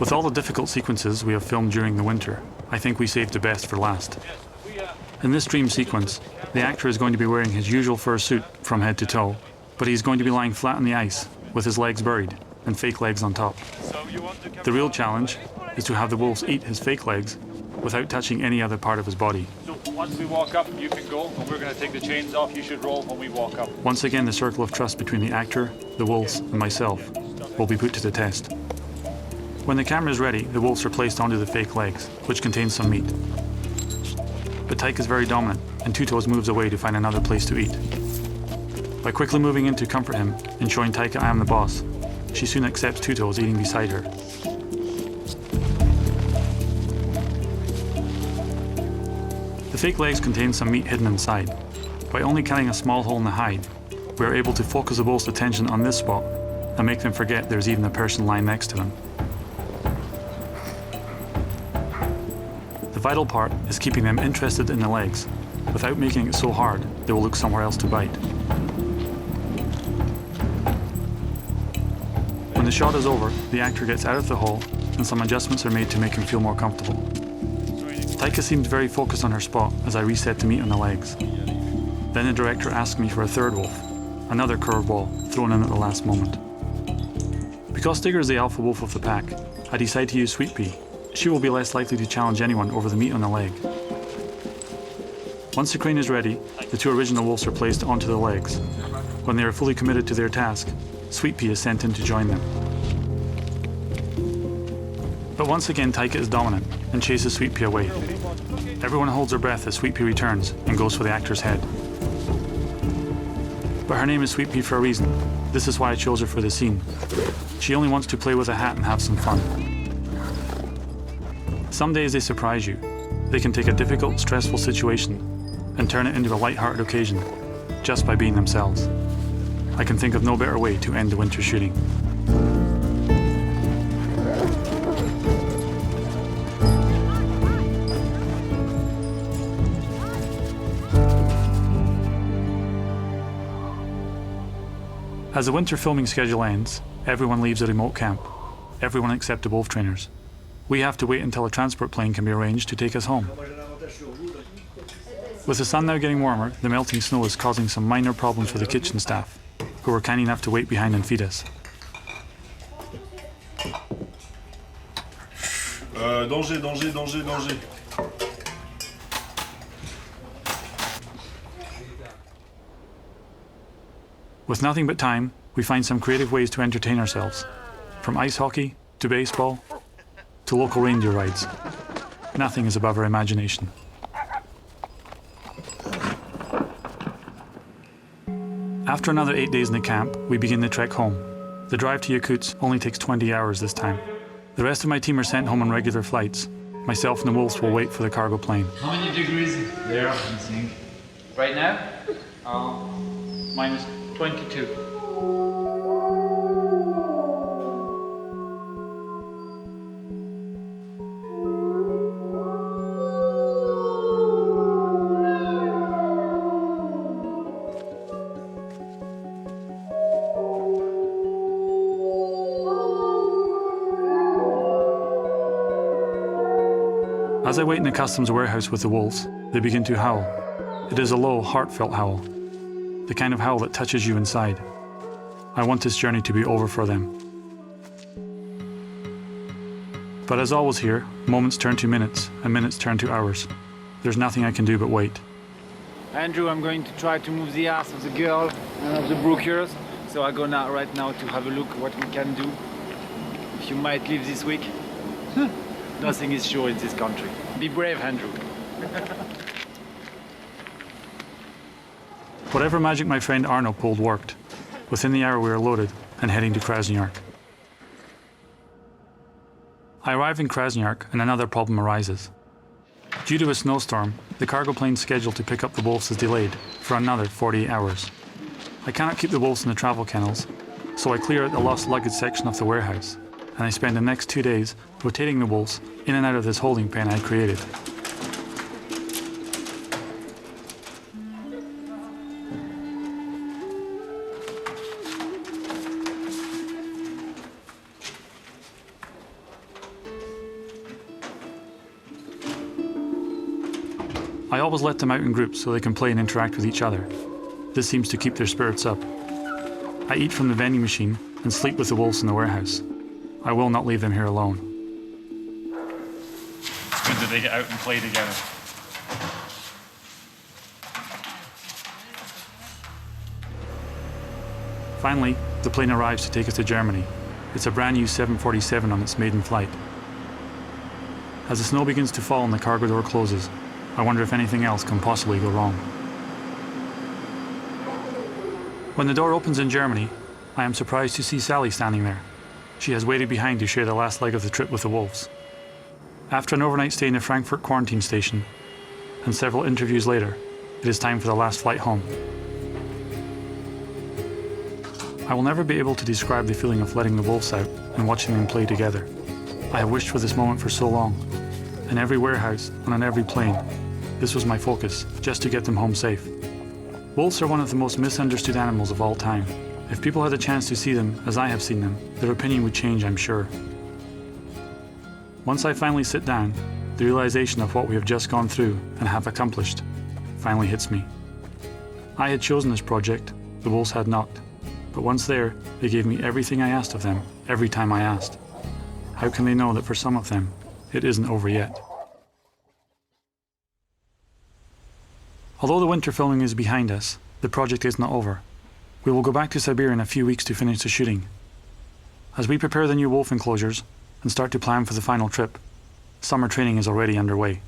[SPEAKER 1] With all the difficult sequences we have filmed during the winter, I think we saved the best for last. In this dream sequence, the actor is going to be wearing his usual fur suit from head to toe, but he's going to be lying flat on the ice with his legs buried and fake legs on top. The real challenge is to have the wolves eat his fake legs without touching any other part of his body.
[SPEAKER 2] So once we walk up, you can go, and we're going to take the chains off. You should roll when we walk up.
[SPEAKER 1] Once again, the circle of trust between the actor, the wolves, and myself will be put to the test. When the camera is ready, the wolves are placed onto the fake legs, which contain some meat. But Tyke is very dominant, and Two Toes moves away to find another place to eat. By quickly moving in to comfort him and showing Tyke I am the boss, she soon accepts Two Toes eating beside her. The fake legs contain some meat hidden inside. By only cutting a small hole in the hide, we are able to focus the wolves' attention on this spot and make them forget there's even a person lying next to them. The vital part is keeping them interested in the legs, without making it so hard they will look somewhere else to bite. When the shot is over, the actor gets out of the hole and some adjustments are made to make him feel more comfortable. Taika seemed very focused on her spot as I reset the meat on the legs. Then the director asked me for a third wolf, another curveball thrown in at the last moment. Because Digger is the alpha wolf of the pack, I decide to use Sweet Pea. She will be less likely to challenge anyone over the meat on the leg. Once the crane is ready, the 2 original wolves are placed onto the legs. When they are fully committed to their task, Sweet Pea is sent in to join them. But once again, Taika is dominant and chases Sweet Pea away. Everyone holds their breath as Sweet Pea returns and goes for the actor's head. But her name is Sweet Pea for a reason. This is why I chose her for the scene. She only wants to play with a hat and have some fun. Some days they surprise you. They can take a difficult, stressful situation and turn it into a light-hearted occasion just by being themselves. I can think of no better way to end the winter shooting. As the winter filming schedule ends, everyone leaves the remote camp. Everyone except the wolf trainers. We have to wait until a transport plane can be arranged to take us home. With the sun now getting warmer, the melting snow is causing some minor problems for the kitchen staff, who were kind enough to wait behind and feed us.
[SPEAKER 14] Danger, danger, danger, danger.
[SPEAKER 1] With nothing but time, we find some creative ways to entertain ourselves, from ice hockey to baseball to local reindeer rides. Nothing is above our imagination. After another 8 days in the camp, we begin the trek home. The drive to Yakutsk only takes 20 hours this time. The rest of my team are sent home on regular flights. Myself and the wolves will wait for the cargo plane.
[SPEAKER 2] How many degrees there, you think? Right now? Minus 22.
[SPEAKER 1] As I wait in the customs warehouse with the wolves, they begin to howl. It is a low, heartfelt howl, the kind of howl that touches you inside. I want this journey to be over for them. But as always here, moments turn to minutes, and minutes turn to hours. There's nothing I can do but wait.
[SPEAKER 15] Andrew, I'm going to try to move the ass of the girl and of the brokers, so I go now right now to have a look what we can do. If you might leave this week. Nothing is sure in this country. Be brave, Andrew.
[SPEAKER 1] Whatever magic my friend Arno pulled worked. Within the hour we are loaded and heading to Krasnoyarsk. I arrive in Krasnoyarsk and another problem arises. Due to a snowstorm, the cargo plane scheduled to pick up the wolves is delayed for another 48 hours. I cannot keep the wolves in the travel kennels, so I clear out the lost luggage section of the warehouse, and I spend the next 2 days rotating the wolves in and out of this holding pen I created. I always let them out in groups so they can play and interact with each other. This seems to keep their spirits up. I eat from the vending machine and sleep with the wolves in the warehouse. I will not leave them here alone.
[SPEAKER 2] When do they get out and play together?
[SPEAKER 1] Finally, the plane arrives to take us to Germany. It's a brand new 747 on its maiden flight. As the snow begins to fall and the cargo door closes, I wonder if anything else can possibly go wrong. When the door opens in Germany, I am surprised to see Sally standing there. She has waited behind to share the last leg of the trip with the wolves. After an overnight stay in the Frankfurt quarantine station, and several interviews later, it is time for the last flight home. I will never be able to describe the feeling of letting the wolves out and watching them play together. I have wished for this moment for so long. In every warehouse and on every plane, this was my focus, just to get them home safe. Wolves are one of the most misunderstood animals of all time. If people had a chance to see them as I have seen them, their opinion would change, I'm sure. Once I finally sit down, the realization of what we have just gone through and have accomplished finally hits me. I had chosen this project, the wolves had not. But once there, they gave me everything I asked of them, every time I asked. How can they know that for some of them, it isn't over yet? Although the winter filming is behind us, the project is not over. We will go back to Siberia in a few weeks to finish the shooting. As we prepare the new wolf enclosures and start to plan for the final trip, summer training is already underway.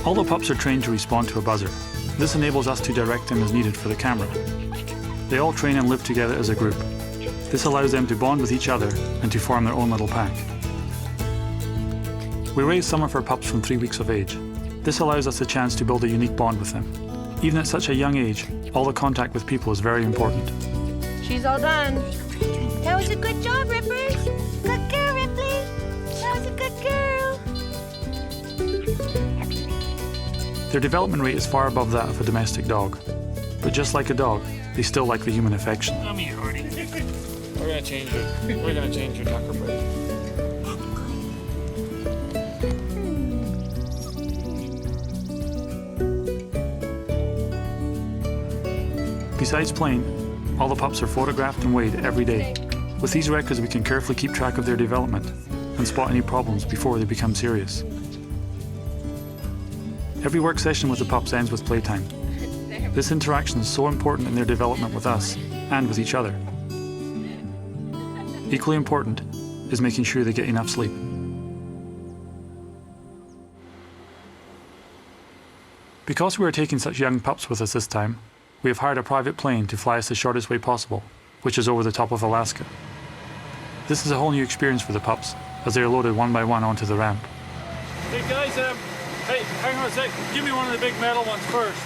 [SPEAKER 1] All the pups are trained to respond to a buzzer. This enables us to direct them as needed for the camera. They all train and live together as a group. This allows them to bond with each other and to form their own little pack. We raise some of our pups from 3 weeks of age. This allows us a chance to build a unique bond with them. Even at such a young age, all the contact with people is very important.
[SPEAKER 8] She's all done. That was a good job, Rippers. Good girl, Ripley. That was a good girl.
[SPEAKER 1] Their development rate is far above that of a domestic dog. But just like a dog, they still like the human affection.
[SPEAKER 2] Come here, Hardy. We're gonna change it. We're gonna change your tucker break.
[SPEAKER 1] Besides playing, all the pups are photographed and weighed every day. With these records, we can carefully keep track of their development and spot any problems before they become serious. Every work session with the pups ends with playtime. This interaction is so important in their development with us and with each other. Equally important is making sure they get enough sleep. Because we are taking such young pups with us this time, we have hired a private plane to fly us the shortest way possible, which is over the top of Alaska. This is a whole new experience for the pups, as they are loaded one by one onto the ramp.
[SPEAKER 2] Hey guys, hey, hang on a sec. Give me one of the big metal ones first.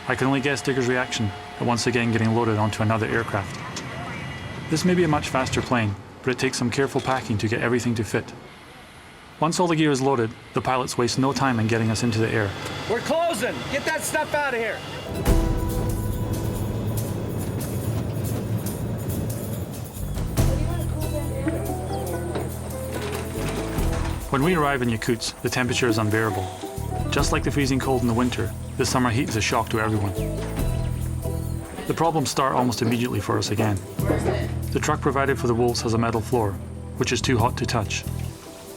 [SPEAKER 1] I can only guess Digger's reaction at once again getting loaded onto another aircraft. This may be a much faster plane, but it takes some careful packing to get everything to fit. Once all the gear is loaded, the pilots waste no time in getting us into the air.
[SPEAKER 7] We're closing. Get that stuff out of here.
[SPEAKER 1] When we arrive in Yakutsk, the temperature is unbearable. Just like the freezing cold in the winter, the summer heat is a shock to everyone. The problems start almost immediately for us again. The truck provided for the wolves has a metal floor, which is too hot to touch.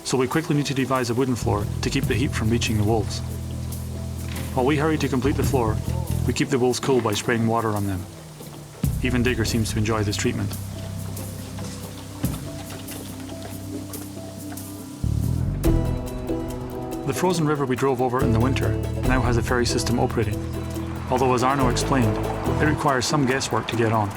[SPEAKER 1] So we quickly need to devise a wooden floor to keep the heat from reaching the wolves. While we hurry to complete the floor, we keep the wolves cool by spraying water on them. Even Digger seems to enjoy this treatment. The frozen river we drove over in the winter now has a ferry system operating. Although, as Arno explained, it requires some guesswork to get on.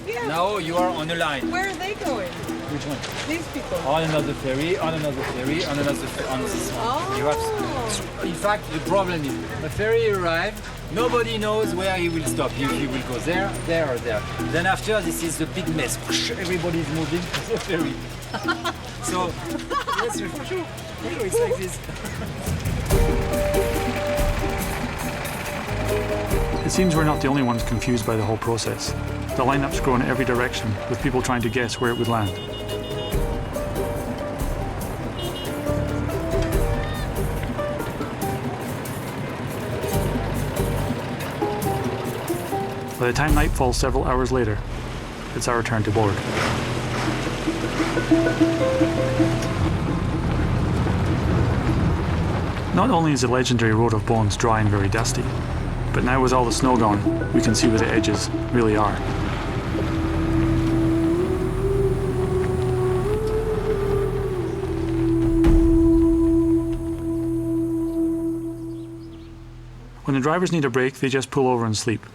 [SPEAKER 15] Yeah. Now you are on a line.
[SPEAKER 10] Where are they going?
[SPEAKER 15] Which one?
[SPEAKER 10] These people.
[SPEAKER 15] On another ferry, on another ferry, on another ferry, on this one.
[SPEAKER 10] Oh.
[SPEAKER 15] You have, in fact, the problem is the ferry arrives, nobody knows where he will stop. He will go there, there, or there. Then after, this is the big mess. Everybody is moving to the ferry. So, yes, it's like this.
[SPEAKER 1] It seems we're not the only ones confused by the whole process. The lineups grow in every direction, with people trying to guess where it would land. By the time night falls several hours later, it's our turn to board. Not only is the legendary Road of Bones dry and very dusty, but now with all the snow gone, we can see where the edges really are. When the drivers need a break, they just pull over and sleep.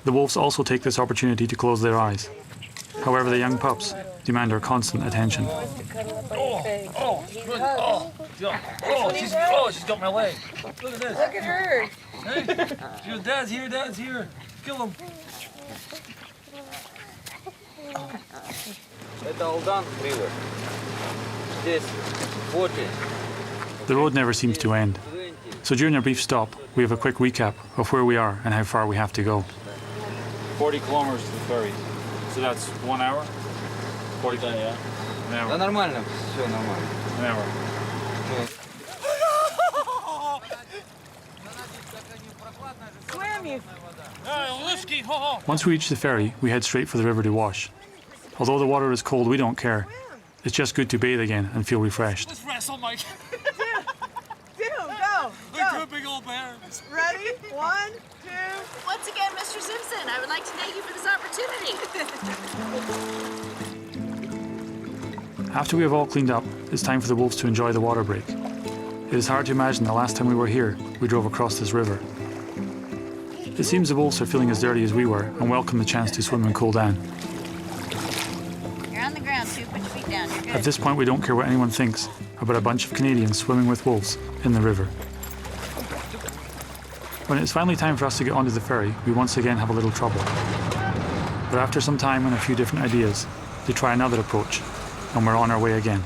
[SPEAKER 1] The wolves also take this opportunity to close their eyes. However, the young pups demand our constant attention.
[SPEAKER 2] She's got my leg. Look at this.
[SPEAKER 10] Look at her.
[SPEAKER 2] Hey, she goes, Dad's here. Kill him.
[SPEAKER 16] Это Алдан River. Здесь воды.
[SPEAKER 1] The road never seems to end. So during a brief stop, we have a quick recap of where we are and how far we have to go.
[SPEAKER 2] 40 kilometers to the ferry. So that's 1 hour? 40 times, yeah. An hour.
[SPEAKER 16] Да нормально, все нормально.
[SPEAKER 2] An hour.
[SPEAKER 10] Swim, you.
[SPEAKER 1] Once we reach the ferry, we head straight for the river to wash. Although the water is cold, we don't care. It's just good to bathe again and feel refreshed.
[SPEAKER 2] Let's wrestle, Mike.
[SPEAKER 10] Go.
[SPEAKER 2] Look, 2 big old bears.
[SPEAKER 10] Ready? 1, 2.
[SPEAKER 6] Once again, Mr. Simpson, I would like to thank you for this opportunity.
[SPEAKER 1] After we have all cleaned up, it's time for the wolves to enjoy the water break. It is hard to imagine the last time we were here, we drove across this river. It seems the wolves are feeling as dirty as we were and welcome the chance to swim and cool down.
[SPEAKER 6] You're on the ground, too. Put your feet down. You're good.
[SPEAKER 1] At this point, we don't care what anyone thinks about a bunch of Canadians swimming with wolves in the river. When it's finally time for us to get onto the ferry, we once again have a little trouble. But after some time and a few different ideas, they try another approach, and we're on our way again.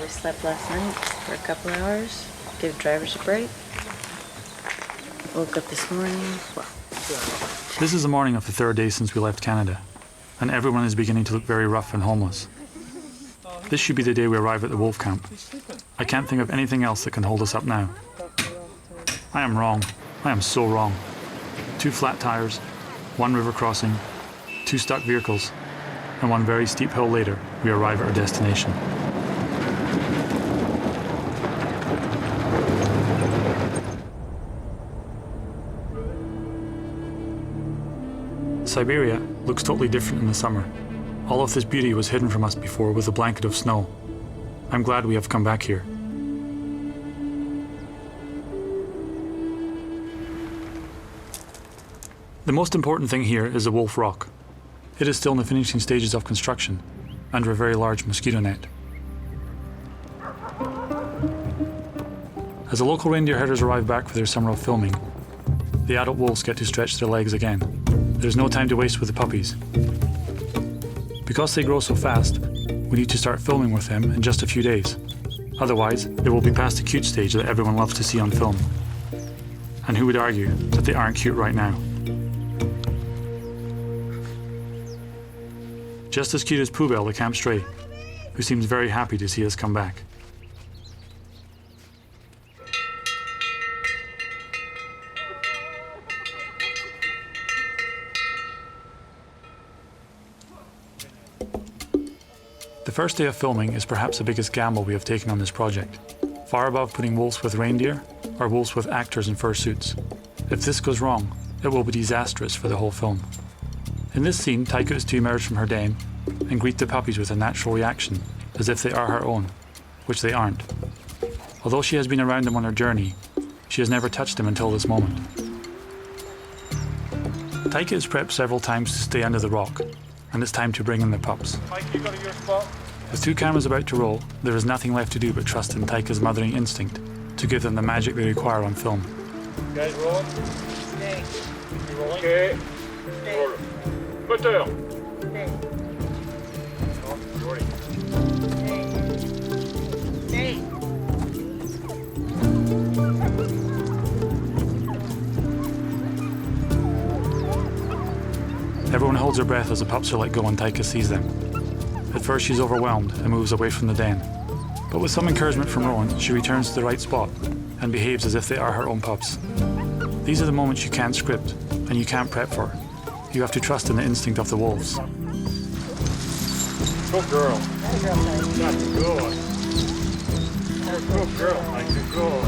[SPEAKER 17] We slept last night for a couple hours, gave drivers a break. Woke up this morning,
[SPEAKER 1] This is the morning of the third day since we left Canada, and everyone is beginning to look very rough and homeless. This should be the day we arrive at the wolf camp. I can't think of anything else that can hold us up now. I am wrong. I am so wrong. 2 flat tires, 1 river crossing, 2 stuck vehicles, and one very steep hill later, we arrive at our destination. Siberia looks totally different in the summer. All of this beauty was hidden from us before with a blanket of snow. I'm glad we have come back here. The most important thing here is the Wolf Rock. It is still in the finishing stages of construction, under a very large mosquito net. As the local reindeer herders arrive back for their summer of filming, the adult wolves get to stretch their legs again. There's no time to waste with the puppies. Because they grow so fast, we need to start filming with them in just a few days. Otherwise, they will be past the cute stage that everyone loves to see on film. And who would argue that they aren't cute right now? Just as cute as Pooh Bell, the camp stray, who seems very happy to see us come back. The first day of filming is perhaps the biggest gamble we have taken on this project, far above putting wolves with reindeer or wolves with actors in fursuits. If this goes wrong, it will be disastrous for the whole film. In this scene, Taika is to emerge from her den and greet the puppies with a natural reaction, as if they are her own, which they aren't. Although she has been around them on her journey, she has never touched them until this moment. Taika is prepped several times to stay under the rock, and it's time to bring in the pups.
[SPEAKER 2] Mike, you got your spot.
[SPEAKER 1] With 2 cameras about to roll, there is nothing left to do but trust in Taika's mothering instinct to give them the magic they require on film.
[SPEAKER 2] You guys rolling?
[SPEAKER 10] Stay.
[SPEAKER 2] You rolling? Okay. Roll. Moteur.
[SPEAKER 10] Stay.
[SPEAKER 2] Oh, sorry.
[SPEAKER 10] Stay.
[SPEAKER 1] Everyone holds their breath as the pups are let go and Taika sees them. At first she's overwhelmed and moves away from the den. But with some encouragement from Rowan, she returns to the right spot and behaves as if they are her own pups. These are the moments you can't script and you can't prep for. You have to trust in the instinct of the wolves.
[SPEAKER 2] Good girl. That's good. Good girl, Mike. Good girl.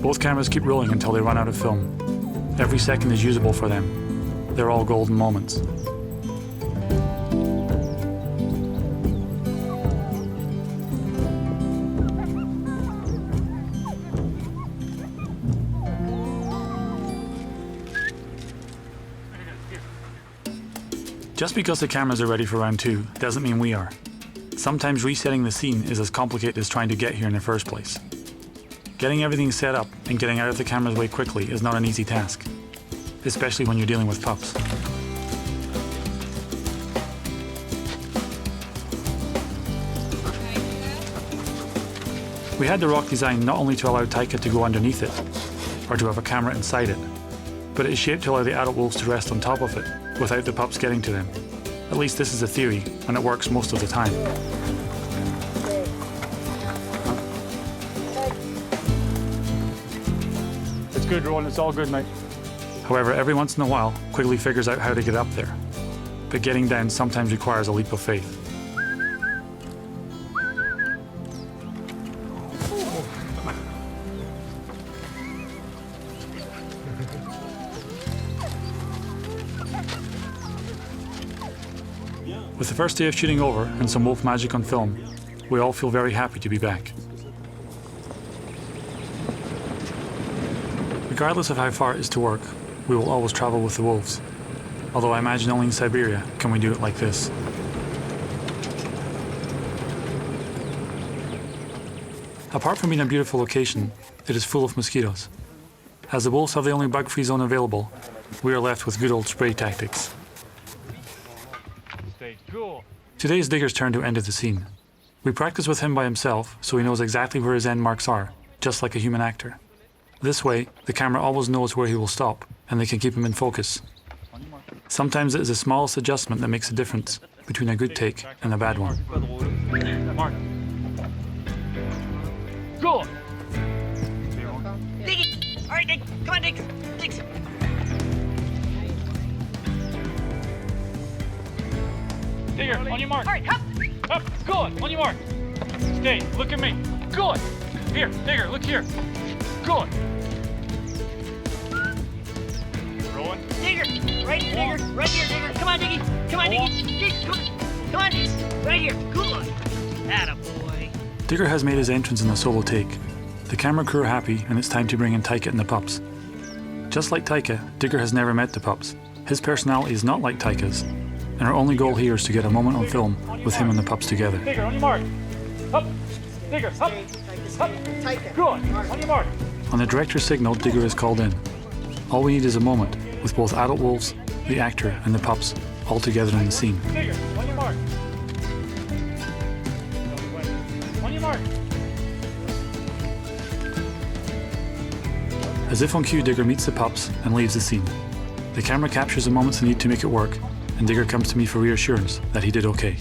[SPEAKER 1] Both cameras keep rolling until they run out of film. Every second is usable for them. They're all golden moments. Just because the cameras are ready for round 2 doesn't mean we are. Sometimes resetting the scene is as complicated as trying to get here in the first place. Getting everything set up and getting out of the camera's way quickly is not an easy task, especially when you're dealing with pups. We had the rock designed not only to allow Taika to go underneath it, or to have a camera inside it, but it is shaped to allow the adult wolves to rest on top of it without the pups getting to them. At least this is a theory, and it works most of the time.
[SPEAKER 2] It's good, Rowan. It's all good, mate.
[SPEAKER 1] However, every once in a while, Quigley figures out how to get up there. But getting down sometimes requires a leap of faith. With the first day of shooting over and some wolf magic on film, we all feel very happy to be back. Regardless of how far it is to work, we will always travel with the wolves. Although I imagine only in Siberia can we do it like this. Apart from being a beautiful location, it is full of mosquitoes. As the wolves have the only bug-free zone available, we are left with good old spray tactics.
[SPEAKER 2] Stay cool.
[SPEAKER 1] Today is Digger's turn to enter the scene. We practice with him by himself, so he knows exactly where his end marks are, just like a human actor. This way, the camera always knows where he will stop, and they can keep him in focus. Sometimes it is the smallest adjustment that makes a difference between a good take and a bad one.
[SPEAKER 2] Good.
[SPEAKER 5] right, Dig. Come on, Dig. Dig.
[SPEAKER 2] Digger, on your mark.
[SPEAKER 5] All right, up.
[SPEAKER 2] Up, good, on your mark. Stay, look at me. Good. Here, Digger, look here. Good. Rolling.
[SPEAKER 5] Digger, right here, Digger. Right here, Digger. Come on, Diggy. Come on, Diggy. Dig, come on. Come on, Dig. Right here. Good. Attaboy.
[SPEAKER 1] Digger has made his entrance in the solo take. The camera crew are happy, and it's time to bring in Taika and the pups. Just like Taika, Digger has never met the pups. His personality is not like Taika's, and our only goal here is to get a moment on film with him and the pups together.
[SPEAKER 2] Digger, on your mark. Up. Digger, up. Up. Good. On your mark.
[SPEAKER 1] On the director's signal, Digger is called in. All we need is a moment, with both adult wolves, the actor, and the pups all together in the scene.
[SPEAKER 2] Digger, on your mark. On your mark.
[SPEAKER 1] As if on cue, Digger meets the pups and leaves the scene. The camera captures the moments they need to make it work, and Digger comes to me for reassurance that he did okay.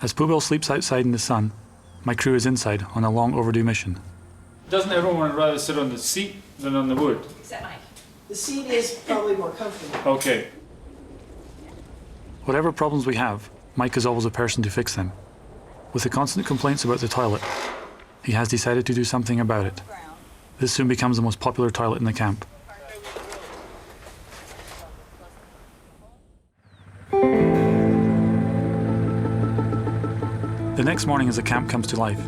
[SPEAKER 1] As Poobelle sleeps outside in the sun, my crew is inside on a long overdue mission.
[SPEAKER 2] Doesn't everyone rather sit on the seat than on the wood?
[SPEAKER 6] Except Mike.
[SPEAKER 18] The seat is probably more comfortable.
[SPEAKER 2] Okay.
[SPEAKER 1] Whatever problems we have, Mike is always a person to fix them. With the constant complaints about the toilet, he has decided to do something about it. This soon becomes the most popular toilet in the camp. The next morning as the camp comes to life,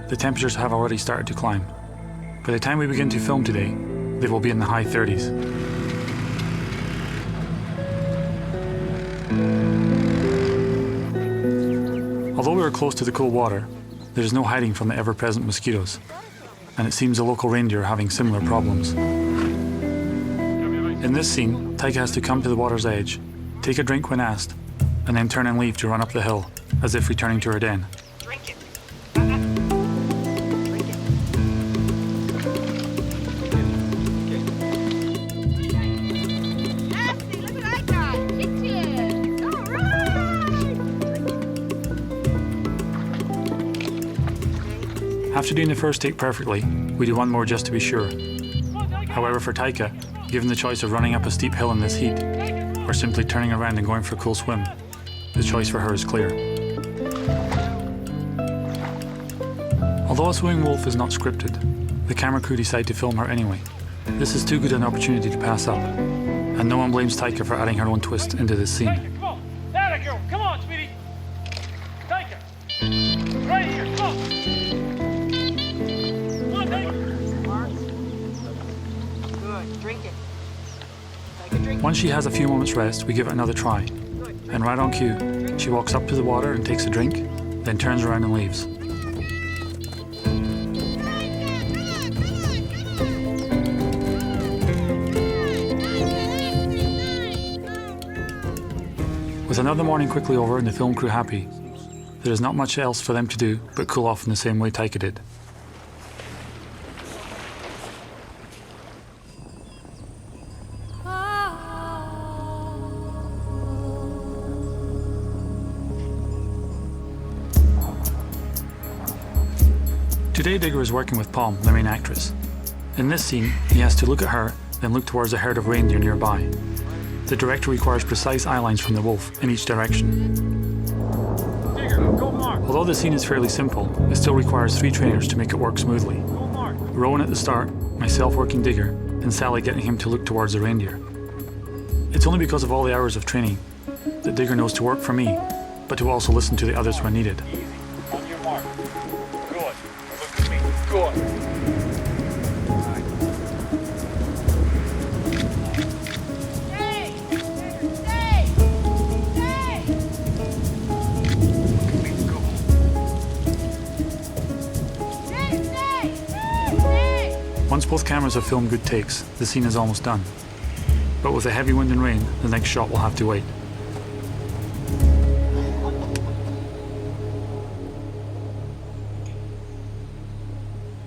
[SPEAKER 1] the temperatures have already started to climb. By the time we begin to film today, they will be in the high 30s. Although we are close to the cool water, there is no hiding from the ever-present mosquitoes, and it seems the local reindeer are having similar problems. In this scene, Taika has to come to the water's edge, take a drink when asked, and then turn and leave to run up the hill, as if returning to her den.
[SPEAKER 5] Drink it.
[SPEAKER 1] After doing the first take perfectly, we do one more just to be sure. However, for Taika, given the choice of running up a steep hill in this heat, or simply turning around and going for a cool swim, the choice for her is clear. Although a swimming wolf is not scripted, the camera crew decide to film her anyway. This is too good an opportunity to pass up, and no one blames Taika for adding her own twist into this scene.
[SPEAKER 2] Come on. There you go. Come on, sweetie. Taika. Right here. Come on. Come on, Taika.
[SPEAKER 5] Good. Drink it. Take a drink.
[SPEAKER 1] Once she has a few moments rest, we give it another try. And right on cue, she walks up to the water and takes a drink, then turns around and leaves. With another morning quickly over and the film crew happy, there is not much else for them to do but cool off in the same way Taika did. Today Digger is working with Palm, the main actress. In this scene, he has to look at her, then look towards a herd of reindeer nearby. The director requires precise eye lines from the wolf in each direction. Although the scene is fairly simple, it still requires 3 trainers to make it work smoothly. Rowan at the start, myself working Digger, and Sally getting him to look towards the reindeer. It's only because of all the hours of training that Digger knows to work for me, but to also listen to the others when needed.
[SPEAKER 2] On your mark. Good. Look at me. Good.
[SPEAKER 1] Once both cameras have filmed good takes, the scene is almost done. But with the heavy wind and rain, the next shot will have to wait.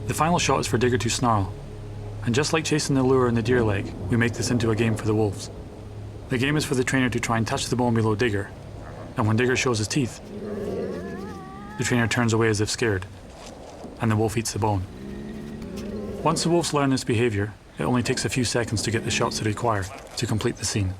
[SPEAKER 1] The final shot is for Digger to snarl. And just like chasing the lure in the deer leg, we make this into a game for the wolves. The game is for the trainer to try and touch the bone below Digger, and when Digger shows his teeth, the trainer turns away as if scared, and the wolf eats the bone. Once the wolves learn this behavior, it only takes a few seconds to get the shots they require to complete the scene.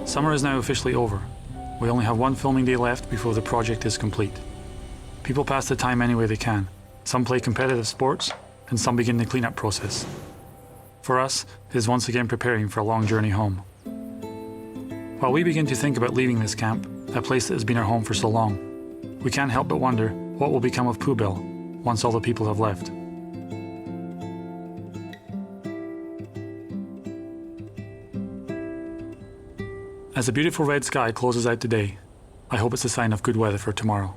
[SPEAKER 1] Summer is now officially over. We only have one filming day left before the project is complete. People pass the time any way they can. Some play competitive sports, and some begin the cleanup process. For us, it is once again preparing for a long journey home. While we begin to think about leaving this camp, a place that has been our home for so long, we can't help but wonder what will become of Pooh Bell once all the people have left. As the beautiful red sky closes out today, I hope it's a sign of good weather for tomorrow.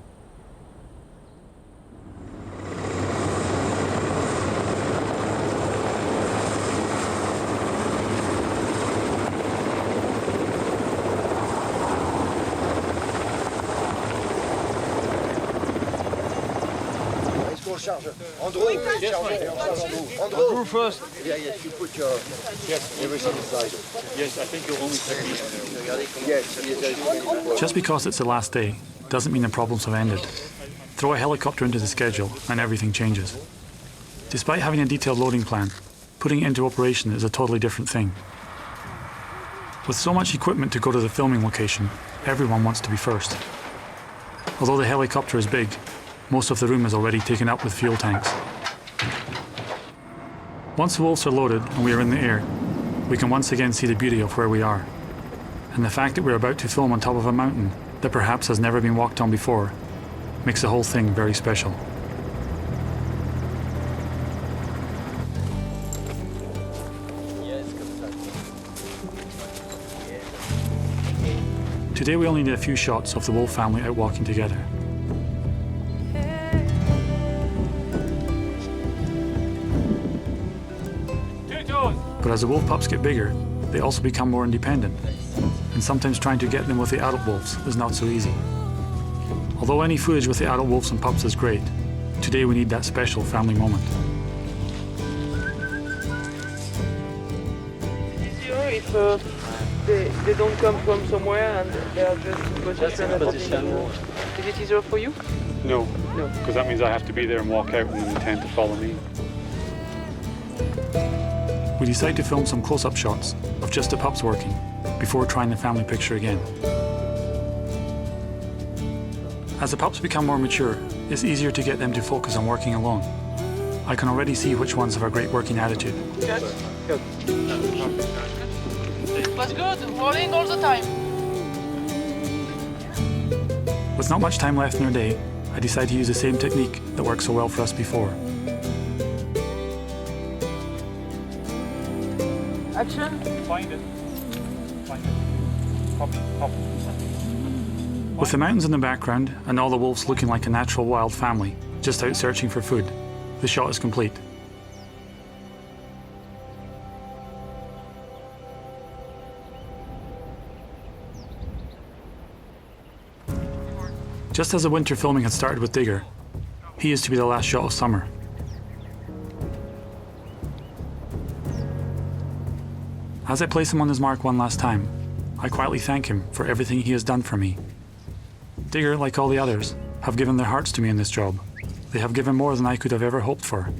[SPEAKER 9] Andrew,
[SPEAKER 2] Andrew first.
[SPEAKER 9] Yeah, yes, you put your everything inside.
[SPEAKER 2] Yes, I think you'll only take
[SPEAKER 9] Yes.
[SPEAKER 1] Just because it's the last day doesn't mean the problems have ended. Throw a helicopter into the schedule and everything changes. Despite having a detailed loading plan, putting it into operation is a totally different thing. With so much equipment to go to the filming location, everyone wants to be first. Although the helicopter is big, most of the room is already taken up with fuel tanks. Once the wolves are loaded and we are in the air, we can once again see the beauty of where we are. And the fact that we're about to film on top of a mountain that perhaps has never been walked on before makes the whole thing very special. Today we only need a few shots of the wolf family out walking together. But as the wolf pups get bigger, they also become more independent, and sometimes trying to get them with the adult wolves is not so easy. Although any footage with the adult wolves and pups is great, today we need that special family moment.
[SPEAKER 10] It's easier if they don't come from somewhere and they are just in position. Is it easier for you?
[SPEAKER 1] No, because that means I have to be there and walk out and then they tend to follow me. We decide to film some close-up shots of just the pups working before trying the family picture again. As the pups become more mature, it's easier to get them to focus on working alone. I can already see which ones have a great working attitude.
[SPEAKER 10] Good. Was good, rolling all the time.
[SPEAKER 1] With not much time left in our day, I decide to use the same technique that worked so well for us before.
[SPEAKER 10] Action.
[SPEAKER 2] Find it. Hop.
[SPEAKER 1] With the mountains in the background and all the wolves looking like a natural wild family just out searching for food, the shot is complete. Just as the winter filming had started with Digger, he is to be the last shot of summer. As I place him on his mark one last time, I quietly thank him for everything he has done for me. Digger, like all the others, have given their hearts to me in this job. They have given more than I could have ever hoped for.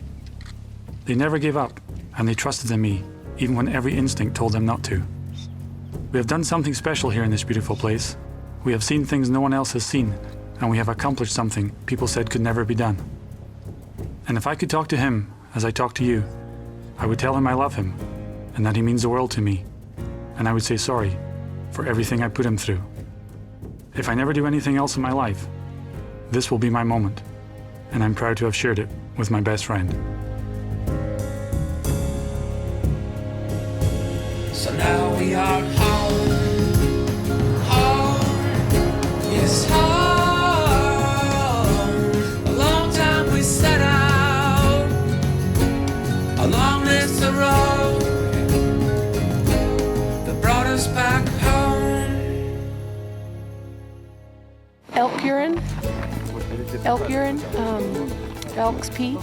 [SPEAKER 1] They never gave up, and they trusted in me, even when every instinct told them not to. We have done something special here in this beautiful place. We have seen things no one else has seen, and we have accomplished something people said could never be done. And if I could talk to him as I talk to you, I would tell him I love him, and that he means the world to me, and I would say sorry for everything I put him through. If I never do anything else in my life, this will be my moment, and I'm proud to have shared it with my best friend.
[SPEAKER 19] So now we are home, home, yes, home. A long time we set out along this road that brought us back home.
[SPEAKER 10] Elk urine. Elk urine. Elk's pee.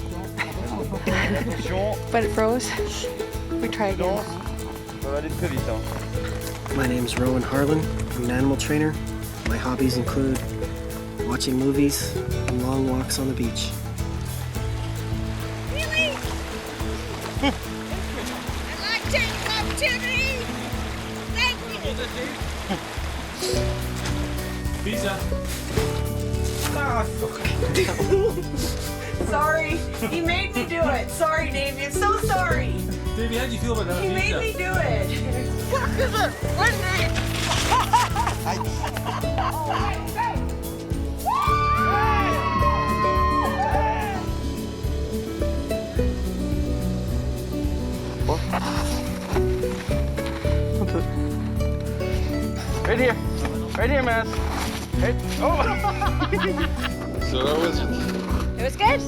[SPEAKER 10] But it froze. We try again.
[SPEAKER 9] My name's Rowan Harlan. I'm an animal trainer. My hobbies include watching movies and long walks on the beach.
[SPEAKER 8] Really? I'd like to take the opportunity. Thank you.
[SPEAKER 19] Pizza.
[SPEAKER 4] Sorry, he made me do it. Sorry, Davey. I'm so sorry.
[SPEAKER 19] Davey, how do you feel about that
[SPEAKER 4] He
[SPEAKER 19] pizza?
[SPEAKER 4] made me do it.
[SPEAKER 13] Right here. Right here, man. Right. Oh!
[SPEAKER 14] So how was it?
[SPEAKER 8] It was good.